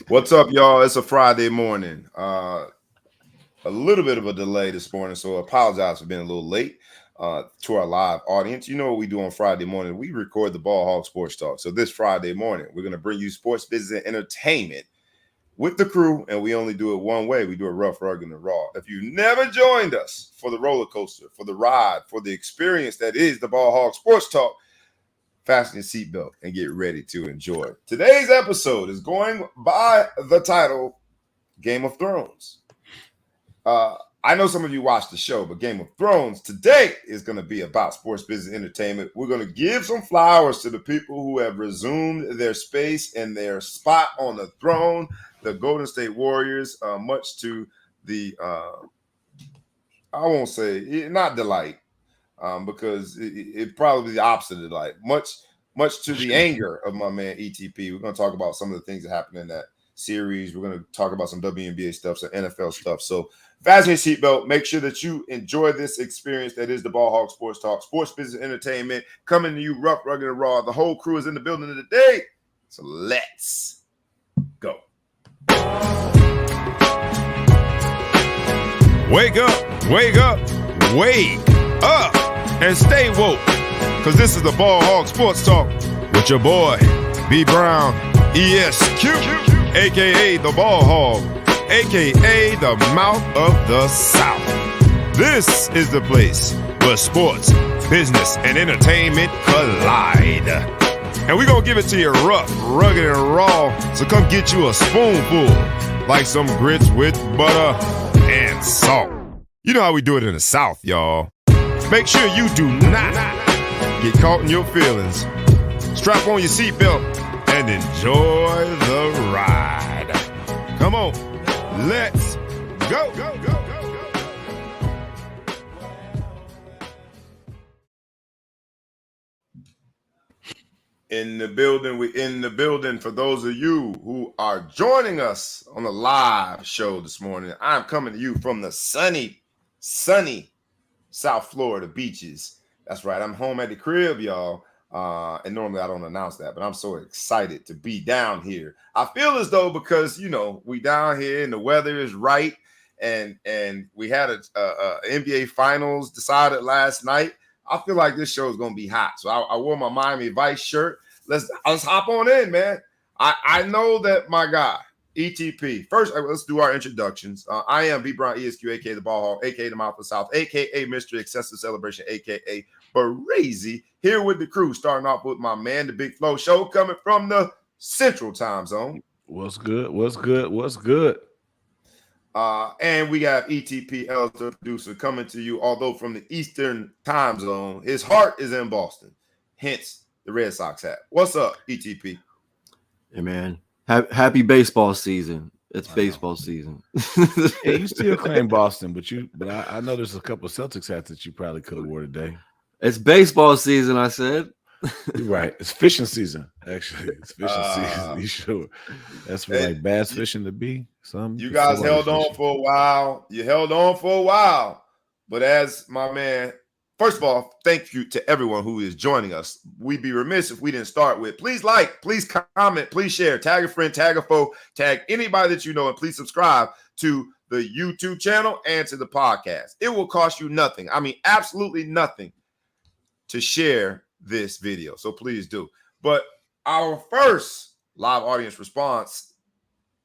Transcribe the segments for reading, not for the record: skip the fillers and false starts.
What's up, y'all? It's a Friday morning. A little bit of a delay this morning, so I apologize for being a little late to our live audience. You know what we do on Friday morning? We record the Ball Hog Sports Talk. So this Friday morning, we're going to bring you sports, business, and entertainment with the crew, and we only do it one way. We do it rough, rugged, and raw. If you've never joined us for the roller coaster, for the ride, for the experience that is the Ball Hog Sports Talk, fasten your seatbelt and get ready to enjoy. Today's episode is going by the title Game of Thrones. I know some of you watch the show, but Game of Thrones today is going to be about sports, business, entertainment. We're going to give some flowers to the people who have resumed their space and their spot on the throne, the Golden State Warriors, much to the, I won't say, not delight, because it probably the opposite of delight, much to the anger of my man ETP. We're going to talk about some of the things that happened in that series. We're going to talk about some WNBA stuff, some NFL stuff. So fasten your seatbelt. Make sure that you enjoy this experience that is the Ball Hog Sports Talk, sports, business, entertainment, coming to you rough, rugged, and raw. The whole crew is in the building today. So let's go. Wake up, wake up, wake up, and stay woke. Because this is the Ball Hog Sports Talk with your boy, B. Brown, ESQ, a.k.a. the Ball Hog, a.k.a. the Mouth of the South. This is the place where sports, business, and entertainment collide. And we're going to give it to you rough, rugged, and raw. So come get you a spoonful, like some grits with butter and salt. You know how we do it in the South, y'all. Make sure you do not get caught in your feelings. Strap on your seatbelt and enjoy the ride. Come on, let's go. In the building, we're in the building. For those of you who are joining us on the live show this morning, I'm coming to you from the sunny South Florida beaches. That's right. I'm home at the crib, y'all. And normally I don't announce that, but I'm so excited to be down here. I feel as though because, you know, we down here and the weather is right, and we had a NBA Finals decided last night. I feel like this show is going to be hot. So I wore my Miami Vice shirt. Let's hop on in, man. I know that my guy, ETP. First, let's do our introductions. I am B. Brown, ESQ, a.k.a. the Ball Hog, a.k.a. the Mouth of the South, a.k.a. Mr. Excessive Celebration, a.k.a. Barazy. Here with the crew, starting off with my man, the Big Flow Show, coming from the Central Time Zone. What's good? What's good? What's good? And we got ETP, Elder Producer, coming to you, although from the Eastern Time Zone. His heart is in Boston, hence the Red Sox hat. What's up, ETP? Hey, man. Happy baseball season. It's baseball season. Yeah, you still claim Boston, but I know there's a couple of Celtics hats that you probably could have wore today. It's baseball season, I said. You're right. It's fishing season, actually. It's fishing season. You sure? That's where like bass fishing to be. You guys held on for a while. You held on for a while. But as my man, first of all, thank you to everyone who is joining us. We'd be remiss if we didn't start with please like, please comment, please share, tag a friend, tag a foe, tag anybody that you know, and please subscribe to the YouTube channel and to the podcast. It will cost you nothing. I mean, absolutely nothing to share this video. So please do. But our first live audience response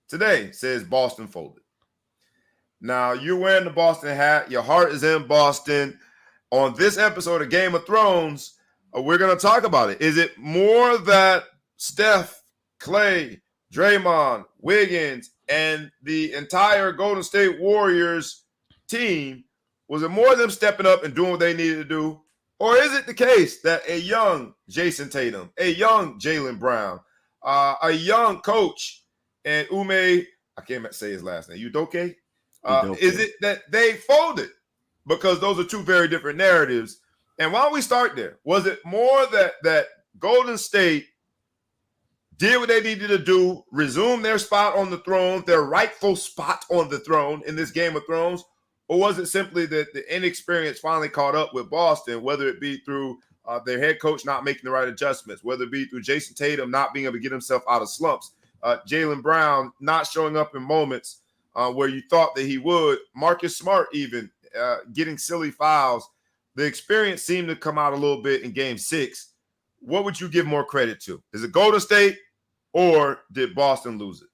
today says Boston folded. Now, you're wearing the Boston hat. Your heart is in Boston. On this episode of Game of Thrones, we're going to talk about it. Is it more that Steph, Clay, Draymond, Wiggins, and the entire Golden State Warriors team, was it more them stepping up and doing what they needed to do? Or is it the case that a young Jason Tatum, a young Jaylen Brown, a young coach, and Wnba, I can't say his last name, Udoke? Is it that they folded? Because those are two very different narratives. And why don't we start there? Was it more that Golden State did what they needed to do, resume their spot on the throne, their rightful spot on the throne in this Game of Thrones? Or was it simply that the inexperience finally caught up with Boston, whether it be through their head coach not making the right adjustments, whether it be through Jason Tatum not being able to get himself out of slumps? Jaylen Brown not showing up in moments where you thought that he would. Marcus Smart even getting silly fouls. The experience seemed to come out a little bit in Game 6. What would you give more credit to? Is it Golden State or did Boston lose it?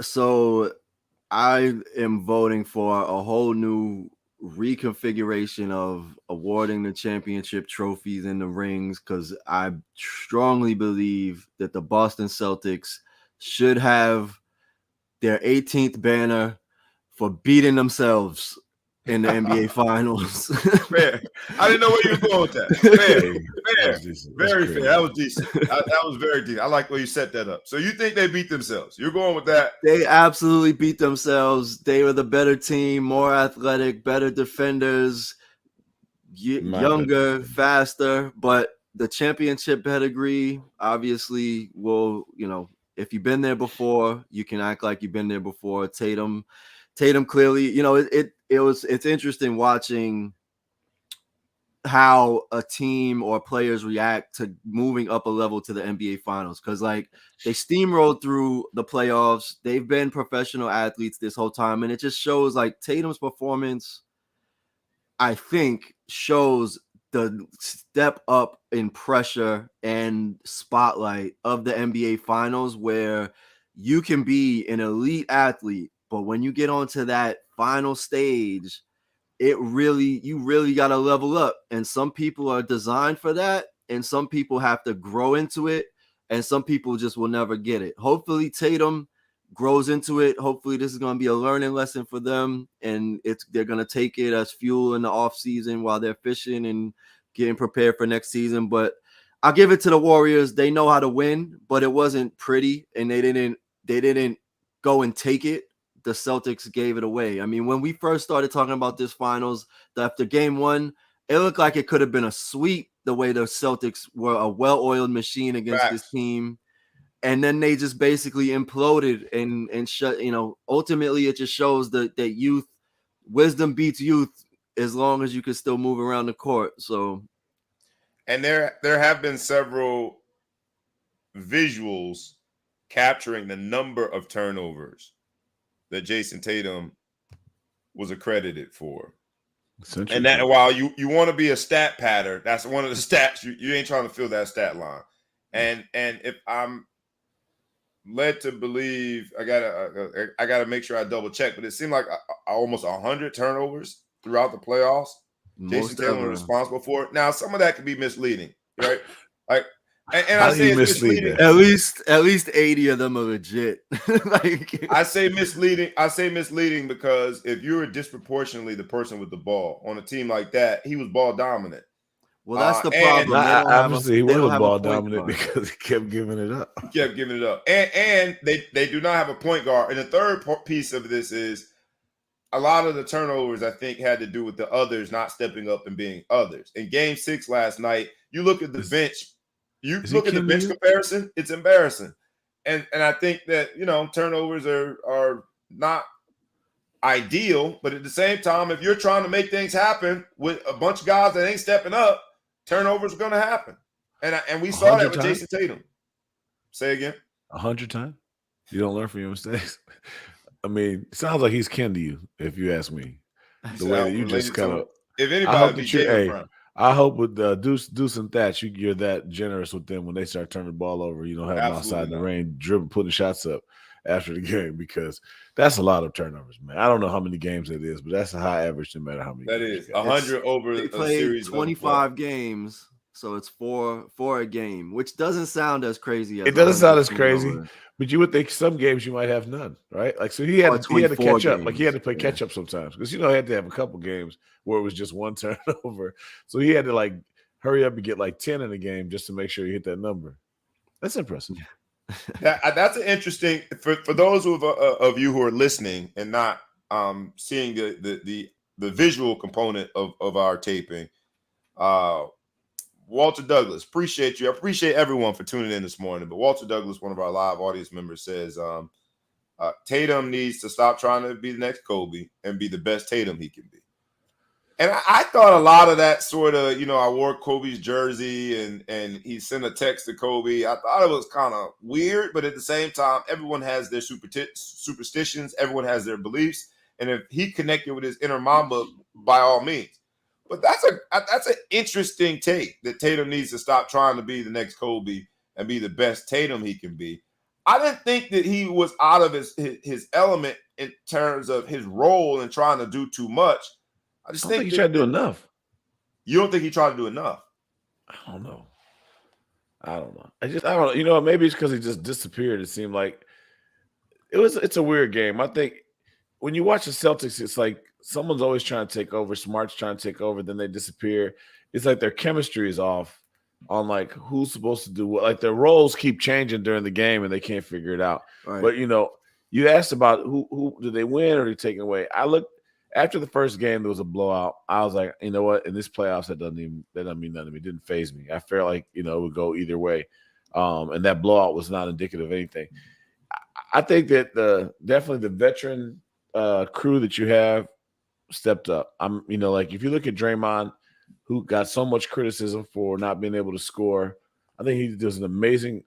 So I am voting for a whole new reconfiguration of awarding the championship trophies and the rings, because I strongly believe that the Boston Celtics should have their 18th banner for beating themselves in the NBA Finals. Fair. I didn't know where you were going with that. Fair. Very fair. That was decent. That was very decent. I like where you set that up. So you think they beat themselves? You're going with that? They absolutely beat themselves. They were the better team, more athletic, better defenders, younger, faster. But the championship pedigree, obviously, will, if you've been there before, you can act like you've been there before. Tatum clearly, it's interesting watching how a team or players react to moving up a level to the NBA Finals, because they steamrolled through the playoffs. They've been professional athletes this whole time, and it just shows Tatum's performance, I think, shows the step up in pressure and spotlight of the NBA Finals, where you can be an elite athlete, but when you get onto that final stage, you really got to level up. And some people are designed for that, and some people have to grow into it, and some people just will never get it. Hopefully Tatum grows into it. Hopefully this is going to be a learning lesson for them, and they're going to take it as fuel in the off season while they're fishing and getting prepared for next season. But I'll give it to the Warriors. They know how to win, but it wasn't pretty, and they didn't go and take it. The Celtics gave it away. I mean, when we first started talking about this finals, after Game 1, it looked like it could have been a sweep, the way the Celtics were a well-oiled machine against this team. And then they just basically imploded and shut, ultimately it just shows that youth, wisdom beats youth as long as you can still move around the court. So, and there have been several visuals capturing the number of turnovers that Jason Tatum was accredited for. And that, while you want to be a stat patter, that's one of the stats. You ain't trying to fill that stat line. And if I'm led to believe, I gotta make sure I double check, but it seemed like almost 100 turnovers throughout the playoffs. Jason Tatum was responsible for it. Now, some of that could be misleading, right? And I say it's misleading. At least 80 of them are legit. I say misleading. I say misleading because if you're disproportionately the person with the ball on a team like that, he was ball dominant. Well, that's the problem. Obviously, he was ball dominant because he kept giving it up. And they do not have a point guard. And the third piece of this is a lot of the turnovers, I think, had to do with the others not stepping up and being others. In Game 6 last night, you look at the bench. You look at the bench comparison, it's embarrassing. And I think that, turnovers are not ideal, but at the same time, if you're trying to make things happen with a bunch of guys that ain't stepping up, turnovers are going to happen. And we saw that with Jason Tatum. Say again. 100 times? You don't learn from your mistakes? I mean, it sounds like he's kin to you, if you ask me. The way that you just kind of – if anybody be Jaylen Brown. I hope with Deuce and Thatch, you're that generous with them when they start turning the ball over. You don't have them outside the rain, putting shots up after the game, because that's a lot of turnovers, man. I don't know how many games it is, but that's a high average no matter how many. That is 100 over they played a series. 25 games, so it's four a game, which doesn't sound as crazy. It doesn't sound as crazy, but you would think some games you might have none, right? So he had to catch up. He had to play catch up sometimes because he had to have a couple games where it was just one turnover. So he had to hurry up and get 10 in a game just to make sure he hit that number. That's impressive. That's an interesting for those of you who are listening and not seeing the visual component of our taping. Walter Douglas, appreciate you. I appreciate everyone for tuning in this morning. But Walter Douglas, one of our live audience members, says Tatum needs to stop trying to be the next Kobe and be the best Tatum he can be. And I thought a lot of that sort of, I wore Kobe's jersey and he sent a text to Kobe. I thought it was kind of weird, but at the same time, everyone has their superstitions. Everyone has their beliefs. And if he connected with his inner Mamba, by all means. But that's an interesting take that Tatum needs to stop trying to be the next Kobe and be the best Tatum he can be. I didn't think that he was out of his element in terms of his role and trying to do too much. I don't think he tried to do enough. You don't think he tried to do enough? I don't know. I don't know. Maybe it's because he just disappeared. It seemed like it's a weird game. I think when you watch the Celtics, it's like someone's always trying to take over. Smart's trying to take over, then they disappear. It's like their chemistry is off on like who's supposed to do what. Like their roles keep changing during the game and they can't figure it out. Right. But you asked about who did they win or did they take away? I looked. After the first game, there was a blowout. I was like, you know what? In this playoffs, that doesn't mean nothing to me. It didn't faze me. I felt like it would go either way, and that blowout was not indicative of anything. I think that definitely the veteran crew that you have stepped up. Like if you look at Draymond, who got so much criticism for not being able to score, I think he was an amazing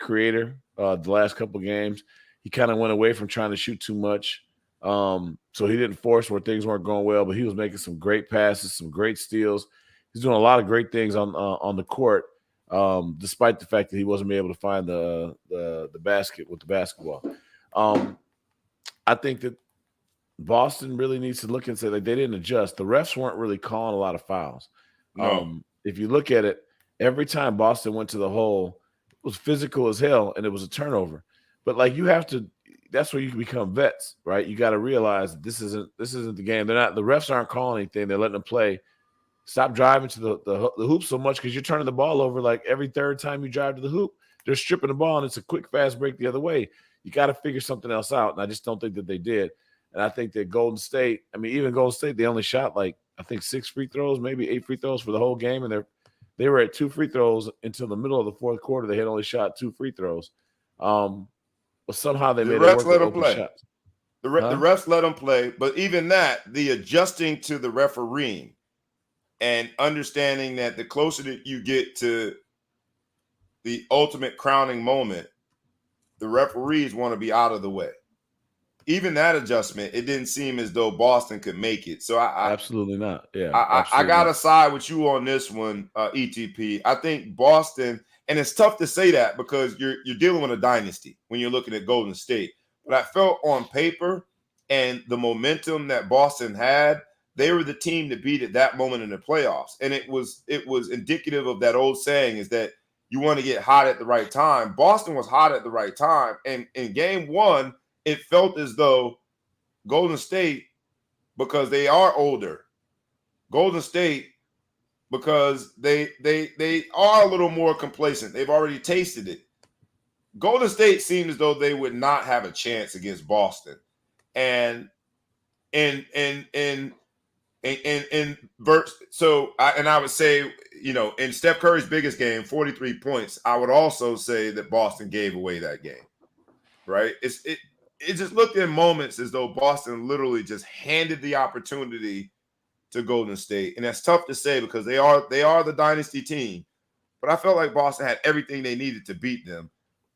creator the last couple of games. He kind of went away from trying to shoot too much. So he didn't force where things weren't going well, but he was making some great passes, some great steals. He's doing a lot of great things on the court, despite the fact that he wasn't able to find the basket with the basketball. I think that Boston really needs to look and say like they didn't adjust. The refs weren't really calling a lot of fouls. No. If you look at it, every time Boston went to the hole, it was physical as hell, and it was a turnover. But like you have to. That's where you can become vets, right? You got to realize this isn't the game. The refs aren't calling anything. They're letting them play. Stop driving to the hoop so much because you're turning the ball over like every third time you drive to the hoop. They're stripping the ball, and it's a quick, fast break the other way. You got to figure something else out, and I just don't think that they did. And I think that Golden State, even Golden State, they only shot like I think 6 free throws, maybe 8 free throws for the whole game, and they were at 2 free throws until the middle of the fourth quarter. They had only shot 2 free throws. But somehow they made it work with open shots. The refs let them play, but even that, the adjusting to the refereeing and understanding that the closer that you get to the ultimate crowning moment, the referees want to be out of the way. Even that adjustment, it didn't seem as though Boston could make it. So absolutely not. Yeah, I got to side with you on this one, ETP. I think Boston. And it's tough to say that because you're dealing with a dynasty when you're looking at Golden State. But I felt on paper and the momentum that Boston had, they were the team to beat at that moment in the playoffs. And it was indicative of that old saying is that you want to get hot at the right time. Boston was hot at the right time. And in game one, it felt as though Golden State, because they are older, Golden State, because they are a little more complacent. They've already tasted it. Golden State seemed as though they would not have a chance against Boston. And I would say, in Steph Curry's biggest game, 43 points, I would also say that Boston gave away that game. Right? It just looked in moments as though Boston literally just handed the opportunity to Golden State. And that's tough to say because they are the dynasty team. But I felt like Boston had everything they needed to beat them.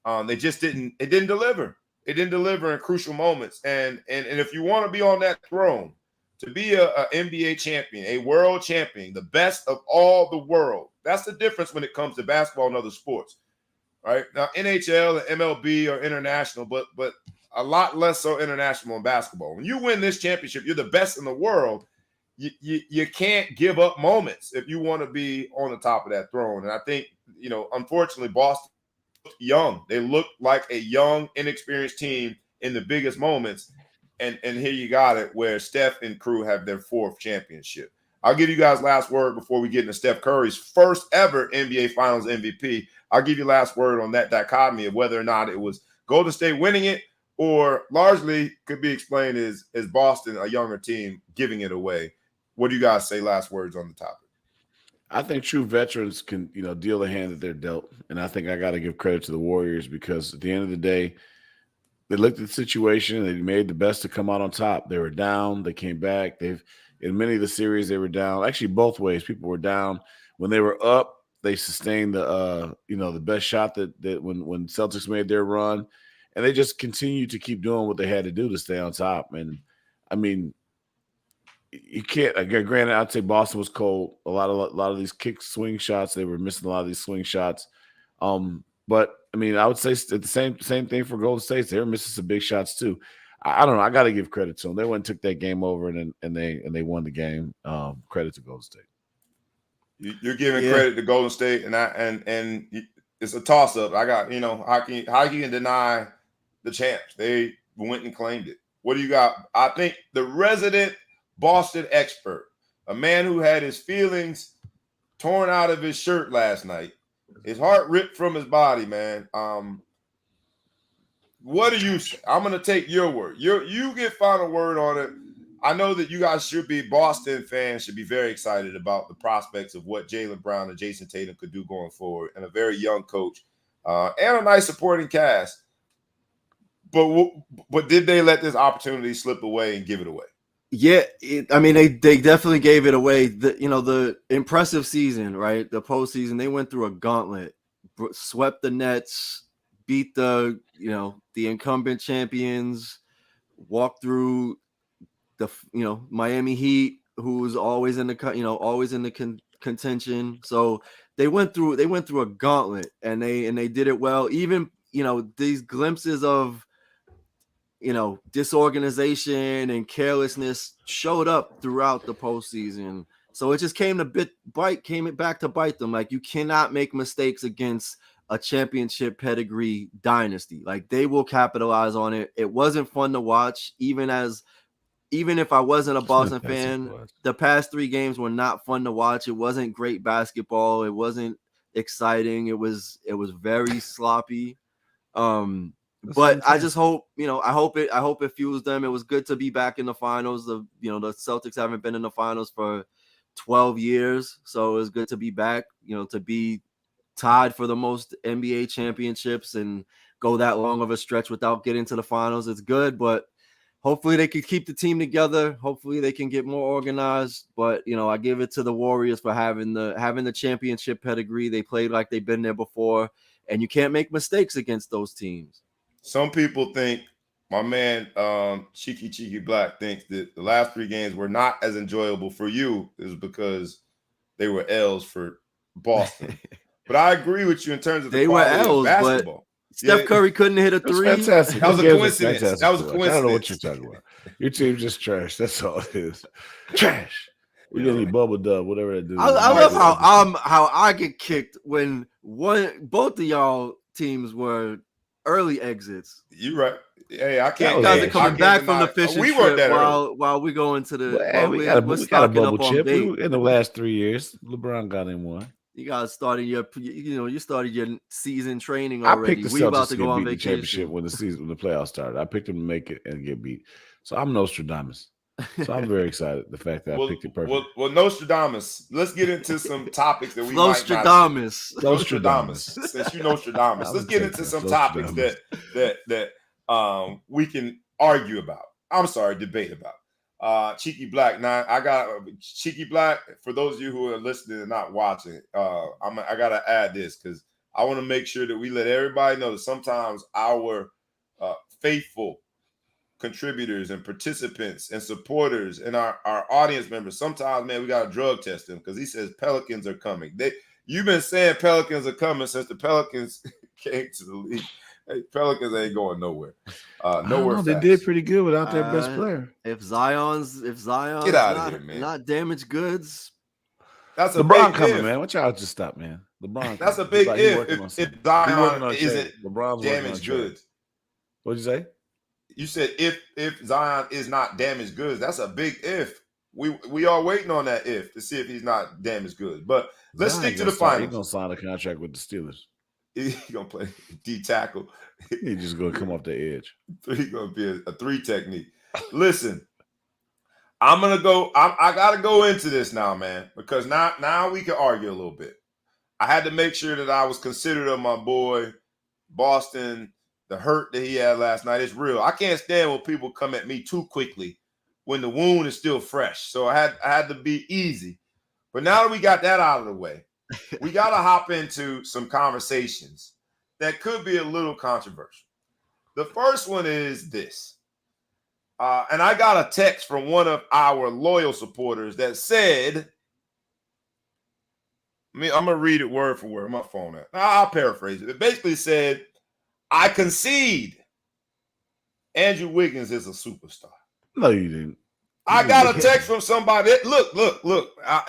It didn't deliver. It didn't deliver in crucial moments. And if you want to be on that throne, to be a NBA champion, a world champion, the best of all the world, that's the difference when it comes to basketball and other sports. Right? Now, NHL and MLB are international, but a lot less so international in basketball. When you win this championship, you're the best in the world. You can't give up moments if you want to be on the top of that throne. And I think, unfortunately, Boston looked young. They looked like a young, inexperienced team in the biggest moments. And here you got it where Steph and crew have their 4th championship. I'll give you guys last word before we get into Steph Curry's first ever NBA Finals MVP. I'll give you last word on that dichotomy of whether or not it was Golden State winning it or largely could be explained as Boston, a younger team, giving it away. What do you guys say last words on the topic? I think true veterans can, deal the hand that they're dealt. And I think I got to give credit to the Warriors because at the end of the day, They looked at the situation. They made the best to come out on top. They were down. They came back. In many of the series, they were down. Actually, both ways. People were down. When they were up, they sustained the best shot that when Celtics made their run, and they just continued to keep doing what they had to do to stay on top. And I mean, you can't. Granted, I'd say Boston was cold. A lot of these kick swing shots, they were missing a lot of these swing shots. But I mean, I would say the same thing for Golden State. They were missing some big shots too. I don't know. I got to give credit to them. They went and took that game over, and they won the game. Credit to Golden State. You're giving credit to Golden State, and it's a toss up. I got how can you deny the champs? They went and claimed it. What do you got? I think the resident Boston expert, a man who had his feelings torn out of his shirt last night, his heart ripped from his body, man. What do you say? I'm going to take your word. You get final word on it. I know that you guys Boston fans should be very excited about the prospects of what Jaylen Brown and Jason Tatum could do going forward, and a very young coach and a nice supporting cast. But did they let this opportunity slip away and give it away? Yeah, they definitely gave it away. The impressive season, right? The postseason, they went through a gauntlet, swept the Nets, beat the incumbent champions, walked through the Miami Heat, who's always in the contention. So they went through a gauntlet, and they did it well. Even these glimpses of disorganization and carelessness showed up throughout the postseason. So it just came back to bite them. Like, you cannot make mistakes against a championship pedigree dynasty. Like, they will capitalize on it. It wasn't fun to watch, even if I wasn't a Boston fan. The past 3 games were not fun to watch. It wasn't great basketball. It wasn't exciting. It was very sloppy. But I just hope, I hope it fuels them. It was good to be back in the finals. The Celtics haven't been in the finals for 12 years. So it was good to be back, to be tied for the most NBA championships and go that long of a stretch without getting to the finals. It's good, but hopefully they can keep the team together. Hopefully they can get more organized. But, I give it to the Warriors for having the championship pedigree. They played like they've been there before, and you can't make mistakes against those teams. Some people think, my man Cheeky Black thinks that the last 3 games were not as enjoyable for you is because they were L's for Boston. But I agree with you in terms of the quality of basketball. Steph Curry couldn't hit a 3. Fantastic. That was a coincidence. I don't know what you're talking about. Your team's just trash. That's all it is. Trash. We didn't need bubble dub, whatever that do. I love how I get kicked when both of y'all teams were early exits. You're right. Hey, I can't. You guys are coming back from the fishing trip while we go into the. Well, we got a bubble chip in the last 3 years. LeBron got in one. You guys started your season training already. I picked the Celtics to go on vacation. Championship when the playoffs started. I picked them to make it and get beat. So I'm Nostradamus. So I'm very excited. The fact that I picked it perfect. Well, Nostradamus. Let's get into some topics that we Nostradamus. Since you Nostradamus, let's get into some topics that we can argue about. I'm sorry, debate about. Cheeky Black. Now I got Cheeky Black. For those of you who are listening and not watching, I gotta add this because I want to make sure that we let everybody know that sometimes our faithful contributors and participants and supporters and our audience members, sometimes, man, we got to drug test them because he says Pelicans are coming. You've been saying Pelicans are coming since the Pelicans came to the league. Hey, Pelicans ain't going nowhere. Nowhere. They did pretty good without their best player. If Zion's get out of here, man. Not damaged goods. That's a LeBron big coming, if. man. What y'all just stop, man. LeBron. That's a big if Zion isn't LeBron's damaged goods. What'd you say? You said if Zion is not damaged goods. That's a big if. We are waiting on that if to see if he's not damaged goods. But let's stick to the finals. He's gonna sign a contract with the Steelers. He's gonna play D tackle. He's just gonna come off the edge. He's gonna be a 3 technique. Listen, I'm gonna go. I gotta go into this now, man, because now we can argue a little bit. I had to make sure that I was considerate of my boy Boston the hurt that he had last night is real. I can't stand when people come at me too quickly when the wound is still fresh. So I had to be easy. But now that we got that out of the way, we got to hop into some conversations that could be a little controversial. The first one is this. And I got a text from one of our loyal supporters that said, I'm going to read it word for word. My phone at. I'll paraphrase it. It basically said, I concede Andrew Wiggins is a superstar. No, you didn't. I got a text from somebody. Look.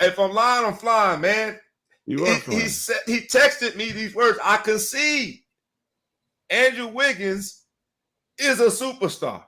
If I'm lying, I'm flying, man. He texted me these words. I concede Andrew Wiggins is a superstar.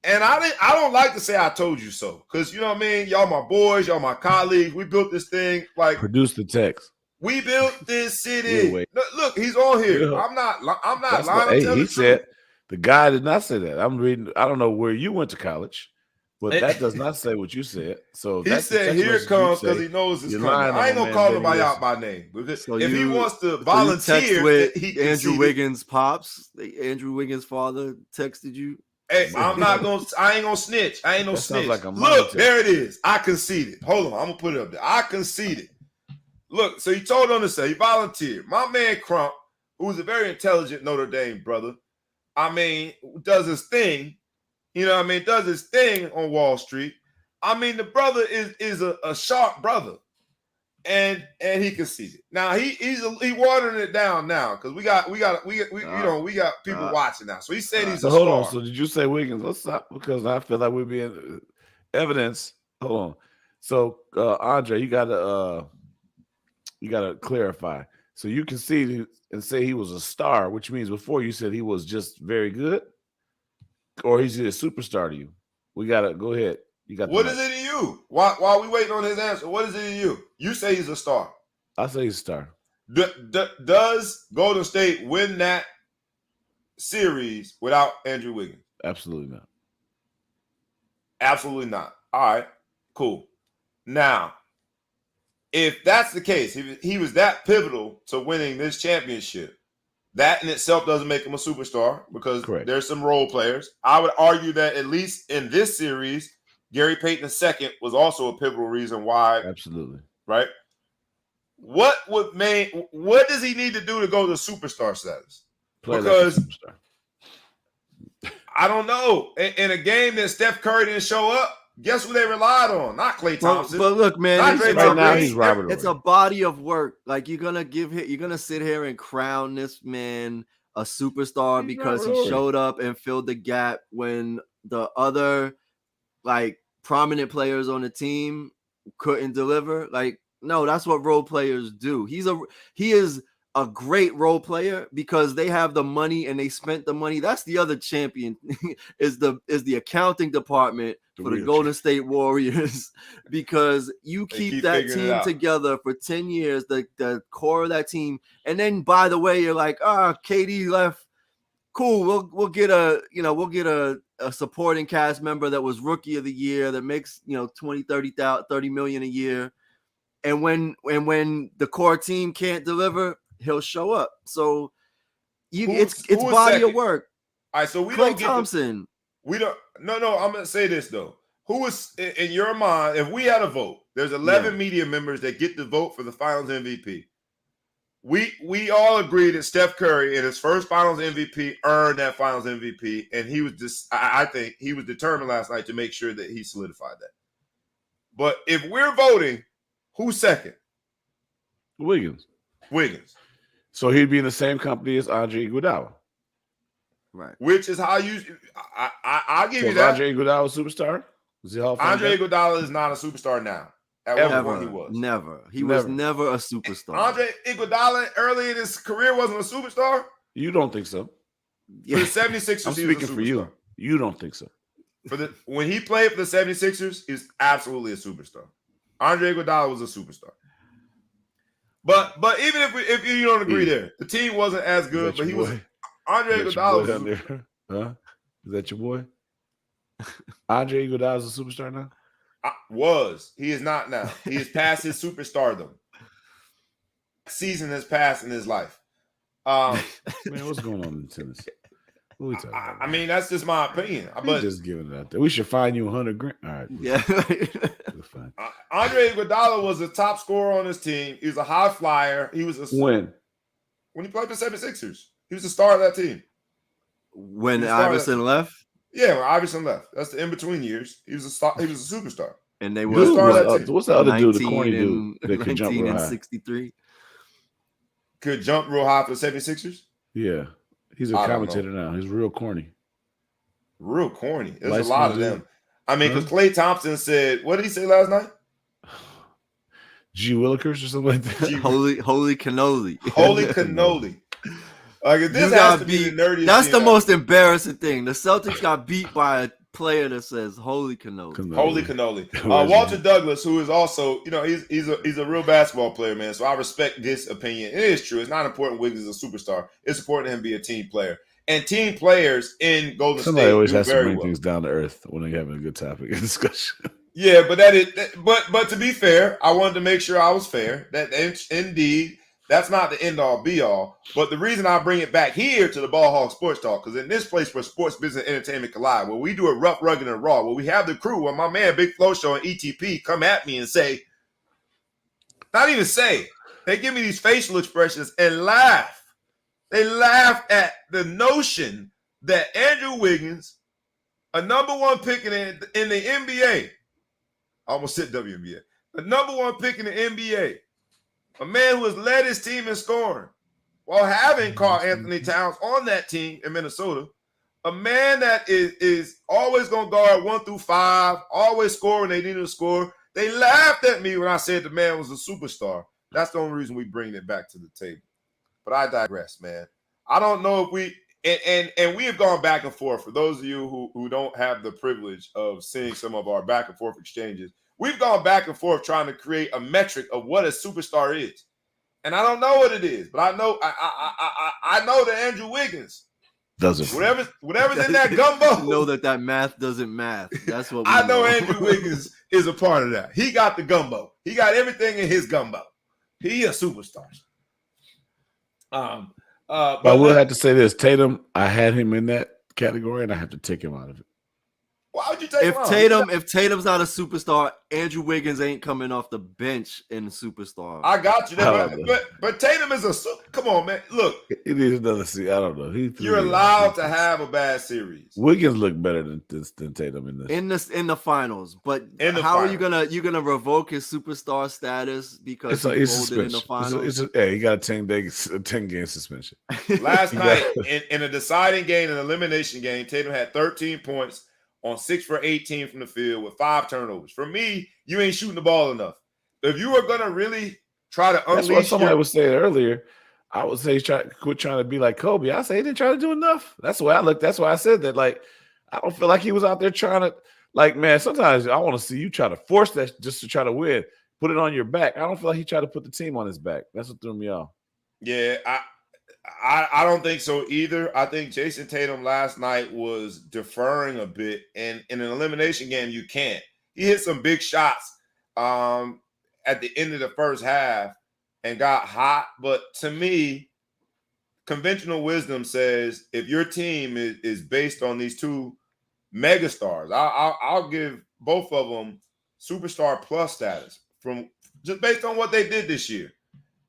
And I don't like to say I told you so, because you know what I mean? Y'all my boys, y'all my colleagues. We built this thing like produce the text. We built this city. Look, he's on here. Yeah. I'm not lying. He said the guy did not say that. I'm reading. I don't know where you went to college, but that does not say what you said. So he said, "Here it comes," because he knows it's coming. I ain't gonna call nobody out by name. So if he wants to volunteer, with Andrew Wiggins' pops, Andrew Wiggins' father texted you. Hey, I ain't gonna snitch. I ain't no snitch. Like look, there it is. I conceded. Hold on, I'm gonna put it up there. I conceded. Look, so he told on himself, he volunteered. My man Crump, who's a very intelligent Notre Dame brother, I mean, does his thing, you know what I mean, does his thing on Wall Street. I mean, the brother is a sharp brother. And he conceded. Now he's watering it down now because we got people watching now. So he said he's a hold star. on. So did you say Wiggins? Let's stop because I feel like we're being evidence. Hold on. So Andre, you gotta clarify. So you conceded and say he was a star, which means before you said he was just very good, or he's a superstar to you. We gotta go ahead. You got what is it in you? While we waiting on his answer, what is it in you? You say he's a star. I say he's a star. Does Golden State win that series without Andrew Wiggins? Absolutely not. Absolutely not. All right, cool. Now, if that's the case, if he was that pivotal to winning this championship, that in itself doesn't make him a superstar because there's some role players. I would argue that at least in this series, Gary Payton II was also a pivotal reason why. Absolutely. Right? What does he need to do to go to superstar status? Because like I don't know. In a game that Steph Curry didn't show up, guess who they relied on? Not Klay Thompson. But look, man, he's Robert. It's a body of work. Like you're gonna sit here and crown this man a superstar because he showed up and filled the gap when the other like prominent players on the team couldn't deliver. Like, no, that's what role players do. He is a great role player because they have the money and they spent the money. That's the other champion is the accounting department for the Golden State Warriors because you keep that team together for 10 years, the core of that team. And then by the way, you're like, KD left. Cool. We'll get a supporting cast member that was rookie of the year that makes 30 million a year. And when the core team can't deliver, he'll show up. So it's body second? Of work. All right, so we Klay don't Thompson. No, I'm gonna say this though. Who is in your mind, if we had a vote, there's 11 media members that get the vote for the finals MVP. We all agree that Steph Curry in his first finals MVP earned that finals MVP, and he was just I think he was determined last night to make sure that he solidified that. But if we're voting, who's second? Wiggins. So he'd be in the same company as Andre Iguodala. Right. Which is how I'll give you that. Andre Iguodala a superstar? Is he Andre Iguodala is not a superstar now. At one point he was. He was never a superstar. Andre Iguodala early in his career wasn't a superstar? You don't think so? For the 76ers, I'm speaking for you. You don't think so? When he played for the 76ers, he's absolutely a superstar. Andre Iguodala was a superstar. But even if you don't agree there, the team wasn't as good, but he was. Andre Iguodala down there. Huh? Is that your boy? Andre Iguodala is a superstar now? He is not now. He has passed his superstardom. Season has passed in his life. Man, what's going on in tennis? What we talking about? I mean, that's just my opinion. But just giving it out there. We should find you $100,000. All right. Yeah. Fine. Andre Iguodala was a top scorer on his team. He was a high flyer. He was when he played for the 76ers. He was the star of that team. When Iverson left? Yeah, when Iverson left. That's the in-between years. He was a star. He was a superstar. And they were what's the other dude, the corny dude that could jump real high? 63. Could jump real high for the 76ers? Yeah. He's a commentator now. He's real corny. Real corny. There's a lot of them. I mean, because Klay Thompson said, what did he say last night? G. Willikers or something like that. Holy cannoli. Holy cannoli. Like, if this has to be the nerdiest. That's the most embarrassing thing. The Celtics got beat by a player that says holy cannoli. Holy cannoli. Walter Douglas, who is also, he's a real basketball player, man. So I respect this opinion. It is true. It's not important Wiggins is a superstar. It's important him to be a team player. And team players in Golden State always has to bring things down to earth when they're having a good topic of discussion. Yeah, but but to be fair, I wanted to make sure I was fair. That indeed, that's not the end all be all. But the reason I bring it back here to the Ball Hog Sports Talk, because in this place where sports, business, and entertainment collide, where we do it rough, rugged, and raw, where we have the crew, where my man Big Flo Show and ETP come at me and say, not even say, they give me these facial expressions and laugh. They laugh at the notion that Andrew Wiggins, a number one pick in the NBA, I almost said WNBA, a number one pick in the NBA, a man who has led his team in scoring while having Karl Anthony Towns on that team in Minnesota, a man that is always going to guard 1 through 5, always score when they need to score. They laughed at me when I said the man was a superstar. That's the only reason we bring it back to the table. But I digress, man. I don't know if we and we have gone back and forth. For those of you who don't have the privilege of seeing some of our back and forth exchanges, we've gone back and forth trying to create a metric of what a superstar is. And I don't know what it is, but I know I know that Andrew Wiggins doesn't. Whatever's in that gumbo. You know that math doesn't math. That's what I know. Andrew Wiggins is a part of that. He got the gumbo. He got everything in his gumbo. He a superstar. But I will have to say this: Tatum, I had him in that category, and I have to take him out of it. Why would you take him out? If Tatum's not a superstar, Andrew Wiggins ain't coming off the bench in the superstar. I got you there, but Tatum is a come on, man. Look, he needs another series. I don't know. You're allowed to have a bad series. Wiggins looked better than Tatum in this. In the finals, but how are you gonna revoke his superstar status because he folded in the finals? He got a 10-game suspension. Last night in a deciding game, an elimination game, Tatum had 13 points. On 6 for 18 from the field with 5 turnovers. For me, you ain't shooting the ball enough. If you were gonna really try to unleash, that's what somebody was saying earlier. I would say quit trying to be like Kobe. I say he didn't try to do enough. That's the way I look. That's why I said that. Like, I don't feel like he was out there trying to. Like, man, sometimes I want to see you try to force that just to try to win. Put it on your back. I don't feel like he tried to put the team on his back. That's what threw me off. Yeah, I don't think so either. I think Jason Tatum last night was deferring a bit, and in an elimination game, you can't. He hit some big shots at the end of the first half and got hot. But to me, conventional wisdom says if your team is based on these two megastars, I'll give both of them superstar plus status from just based on what they did this year.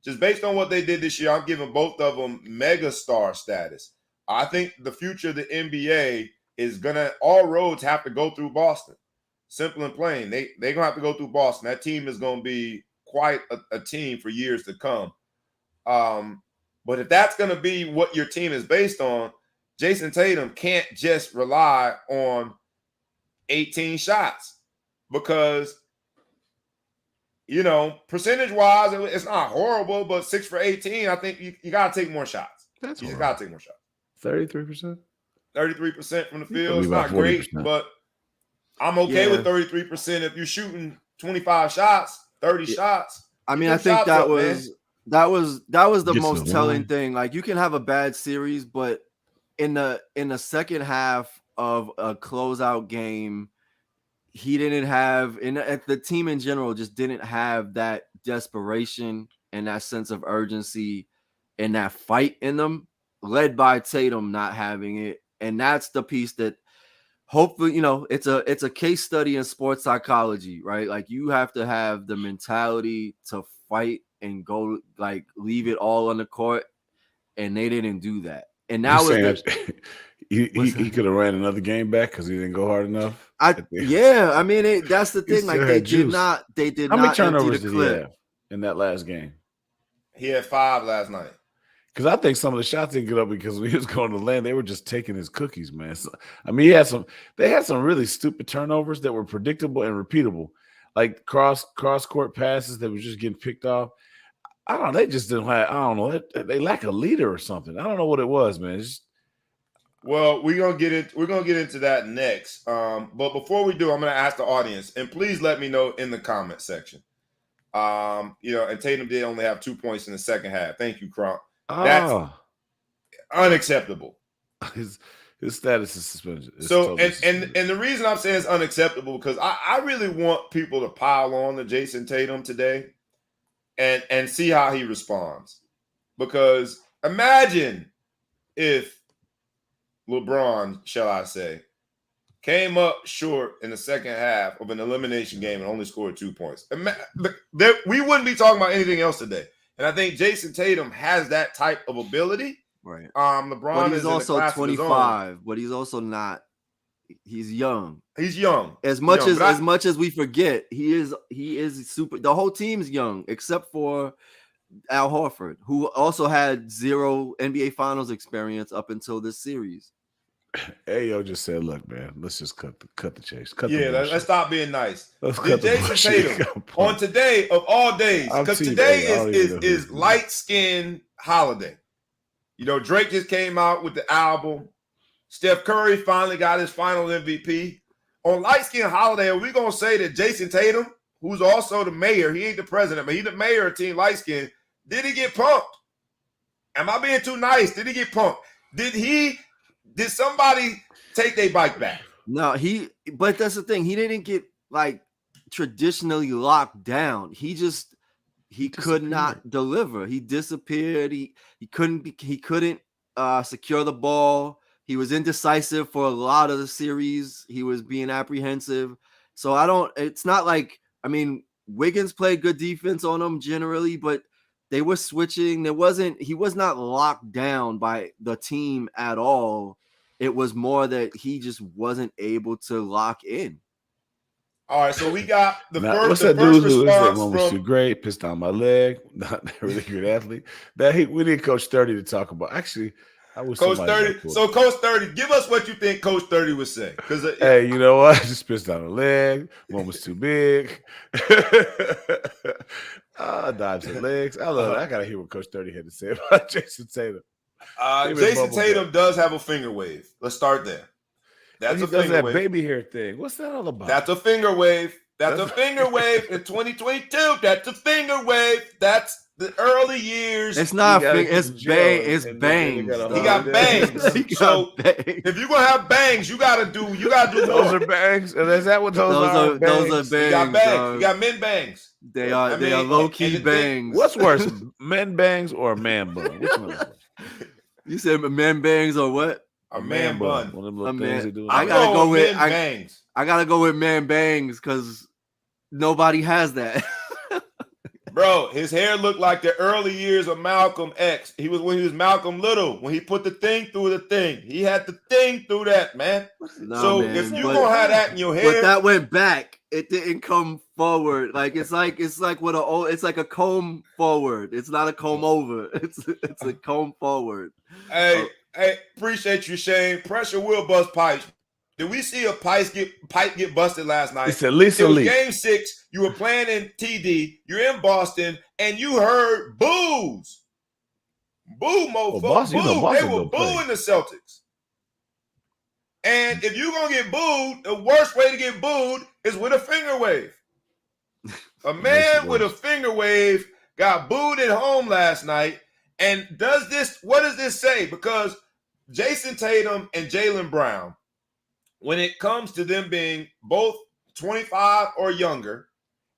Just based on what they did this year, I'm giving both of them mega star status. I think the future of the NBA is all roads have to go through Boston. Simple and plain. They're going to have to go through Boston. That team is going to be quite a team for years to come. But if that's going to be what your team is based on, Jason Tatum can't just rely on 18 shots because – percentage-wise, it's not horrible, but 6 for 18, I think you got to take more shots. You got to take more shots. 33%? 33% from the field. It's not 40%. Great, but I'm okay with 33% if you're shooting 25 shots, 30 shots. I mean, I think that was the most telling thing. Like, you can have a bad series, but in the second half of a closeout game, he didn't have, the team in general just didn't have that desperation and that sense of urgency and that fight in them, led by Tatum not having it And that's the piece that hopefully, it's a case study in sports psychology, right? Like you have to have the mentality to fight and go like leave it all on the court. And they didn't do that. And now he could have ran another game back because he didn't go hard enough. That's the thing. Like they did not. How many turnovers did he have in that last game? He had 5 last night. Because I think some of the shots didn't get up because when he was going to land, they were just taking his cookies, man. So, I mean, they had some really stupid turnovers that were predictable and repeatable, like cross court passes that were just getting picked off. I don't know. They just didn't have. I don't know. They lack a leader or something. I don't know what it was, man. Well, we're gonna get into that next. But before we do, I'm gonna ask the audience, and please let me know in the comment section. And Tatum did only have 2 points in the second half. Thank you, Crump. That's unacceptable. His status is suspended. So, and the reason I'm saying it's unacceptable because I really want people to pile on to Jason Tatum today and see how he responds. Because imagine if LeBron, shall I say, came up short in the second half of an elimination game and only scored 2 points. We wouldn't be talking about anything else today. And I think Jason Tatum has that type of ability. Right. LeBron is also 25, but he's also not. He's young. He's young. As much as we forget, he is super. The whole team's young except for Al Horford, who also had 0 NBA Finals experience up until this series. Ayo just said, "Look, man, let's just cut the chase. Let's stop being nice." Jason Tatum on today of all days, because today is light skin holiday. Drake just came out with the album. Steph Curry finally got his final MVP. On light skin holiday, are we gonna say that Jason Tatum, who's also the mayor, he ain't the president, but he's the mayor of Team Light Skin, did he get punked? Am I being too nice? Did he get punked? Did somebody take their bike back? No, but that's the thing. He didn't get like traditionally locked down. He could not deliver. He disappeared. He couldn't secure the ball. He was indecisive for a lot of the series. He was being apprehensive. So it's not like, Wiggins played good defense on him generally, but they were switching. He was not locked down by the team at all. It was more that he just wasn't able to lock in. All right, so we got the first. What's that dude who is that one was too great? Pissed on my leg. Not a really good athlete. We need Coach 30 to talk about. Actually, I wish Coach 30. So Coach 30, give us what you think Coach 30 would say. Because hey, you know what? Just pissed on the leg. One was too big. Dodged the legs. I love it. I gotta hear what Coach 30 had to say about Jason Tatum. Jason Tatum does have a finger wave. Let's start there. That's a finger wave. Baby hair thing. What's that all about? That's a finger wave. That's a finger wave in 2022. That's a finger wave. That's the early years. It's not it's bangs. He got bangs. So if you're gonna have bangs, you gotta do those are bangs. And is that what those are? Those are bangs. You got bangs. You got men bangs. They are low-key bangs. What's worse, men bangs or a man bun? Which one is worse? You said men bangs or what? A man bun. One of them little things they do. I gotta go with bangs. I gotta go with man bangs because nobody has that. Bro, his hair looked like the early years of Malcolm X. When he was Malcolm Little, when he put the thing through the thing. He had the thing through that, man. If you're gonna have that in your hair, but that went back. It didn't come forward. Like it's like it's like a comb forward. It's not a comb over. It's a comb forward. Hey, appreciate you, Shane. Pressure will bust pipes. Did we see a pipe get busted last night? It's at least a leak. Game 6. You were playing in TD. You're in Boston, and you heard boos. Boo, mofo. Boston, boo. They were booing the Celtics. And if you're going to get booed, the worst way to get booed is with a finger wave. A man with a finger wave got booed at home last night. And what does this say? Because Jason Tatum and Jaylen Brown, when it comes to them being both 25 or younger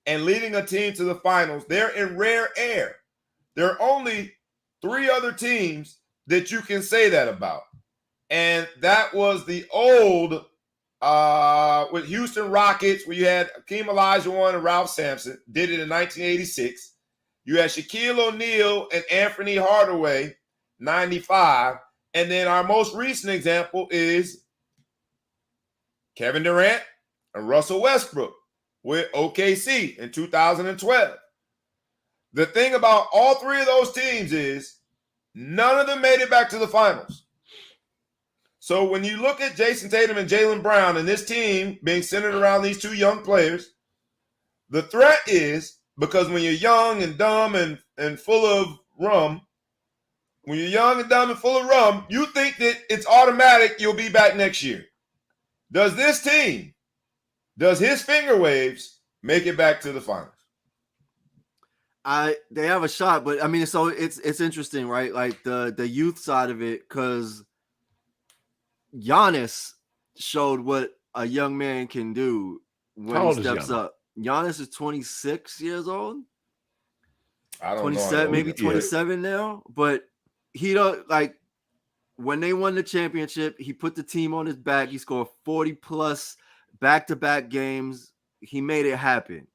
and leading a team to the finals, they're in rare air. There are only 3 other teams that you can say that about. And that was the old with Houston Rockets, where you had Hakeem Olajuwon and Ralph Sampson, did it in 1986. You had Shaquille O'Neal and Anthony Hardaway, 95. And then our most recent example is Kevin Durant and Russell Westbrook with OKC in 2012. The thing about all three of those teams is none of them made it back to the finals. So when you look at Jason Tatum and Jaylen Brown and this team being centered around these two young players, the threat is, because when you're young and dumb and full of rum, you think that it's automatic you'll be back next year. Does this team, does his finger waves make it back to the finals? They have a shot, but I mean, so it's interesting, right? Like the youth side of it, because Giannis showed what a young man can do when he steps up. Giannis is 26 years old. I don't 27, know. maybe 27 now. But he don't, like, when they won the championship, he put the team on his back. He scored 40 plus back-to-back games. He made it happen.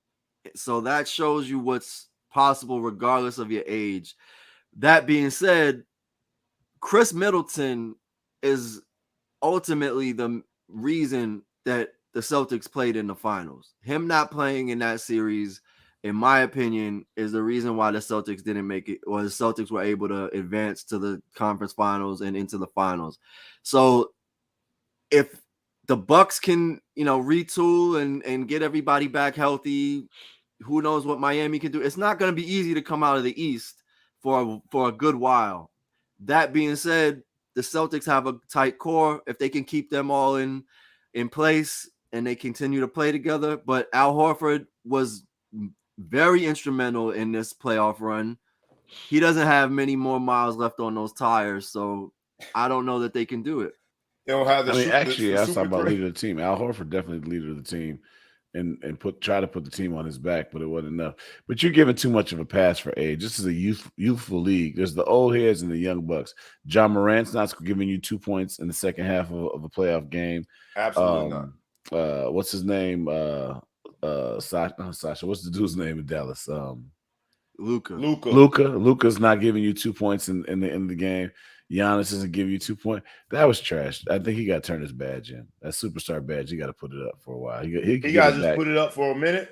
So that shows you what's possible regardless of your age. That being said, Chris Middleton is ultimately the reason that the Celtics played in the finals. Him not playing in that series, in my opinion, is the reason why the Celtics didn't make it, or the Celtics were able to advance to the conference finals and into the finals. So if the Bucks can, retool and get everybody back healthy, who knows what Miami can do. It's not going to be easy to come out of the East for a good while. That being said, the Celtics have a tight core if they can keep them all in place and they continue to play together. But Al Horford was very instrumental in this playoff run. He doesn't have many more miles left on those tires, so I don't know that they can do it. They don't have actually, that's talking about leader of the team. Al Horford definitely the leader of the team. And try to put the team on his back, but it wasn't enough. But you're giving too much of a pass for age. This is a youthful league. There's the old heads and the young bucks. John Morant's not giving you 2 points in the second half of a playoff game. Absolutely not. What's his name? Sasha. What's the dude's name in Dallas? Luka. Luka's not giving you 2 points in the game. Giannis doesn't give you 2 points. That was trash. I think he got to turn his badge in. That superstar badge, he got to put it up for a while. He got to just put it up for a minute.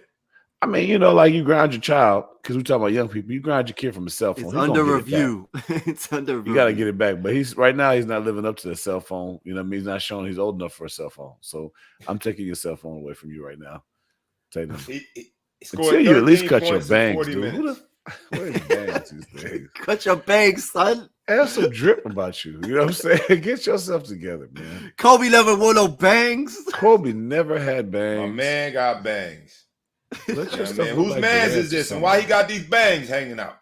I mean, like you ground your child, because we talk about young people. You ground your kid from a cell phone. It's under review. It's under review. You got to get it back. But right now he's not living up to the cell phone. You know what I mean? He's not showing he's old enough for a cell phone. So I'm taking your cell phone away from you right now. Tatum. Until you at least cut your bangs, dude. Where are your bangs these days? Cut your bangs, son. Have some drip about you. You know what I'm saying? Get yourself together, man. Kobe never wore no bangs. Kobe never had bangs. My man got bangs. Man, whose man's is this, and why he got these bangs hanging out?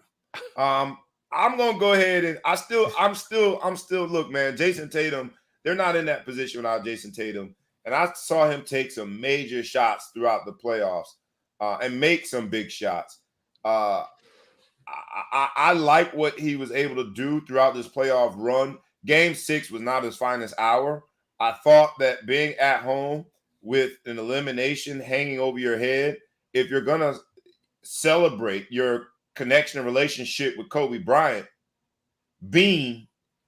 I'm gonna go ahead and I'm still look, man. Jason Tatum, they're not in that position without Jason Tatum, and I saw him take some major shots throughout the playoffs and make some big shots. I like what he was able to do throughout this playoff run. Game 6 was not his finest hour. I thought that being at home with an elimination hanging over your head, if you're going to celebrate your connection and relationship with Kobe Bryant,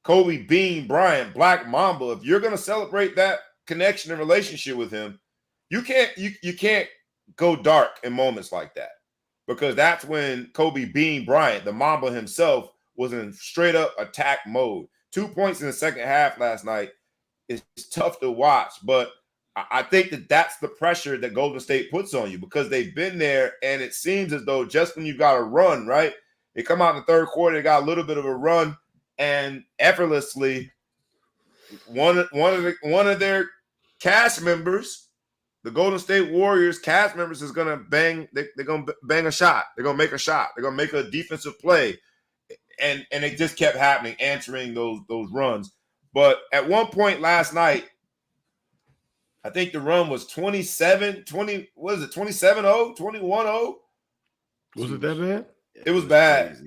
Kobe Bean Bryant, Black Mamba, if you're going to celebrate that connection and relationship with him, you can't go dark in moments like that. Because that's when Kobe Bean Bryant, the Mamba himself, was in straight up attack mode. 2 points in the second half last night is tough to watch, but I think that's the pressure that Golden State puts on you, because they've been there, and it seems as though just when you got a run, right? They come out in the third quarter, they got a little bit of a run, and effortlessly, one of their cast members, the Golden State Warriors cast members, is going to bang. They're going to bang a shot. They're going to make a shot. They're going to make a defensive play. And it just kept happening, answering those runs. But at one point last night, I think the run was 27-0, 21-0? Was it that bad? It was bad.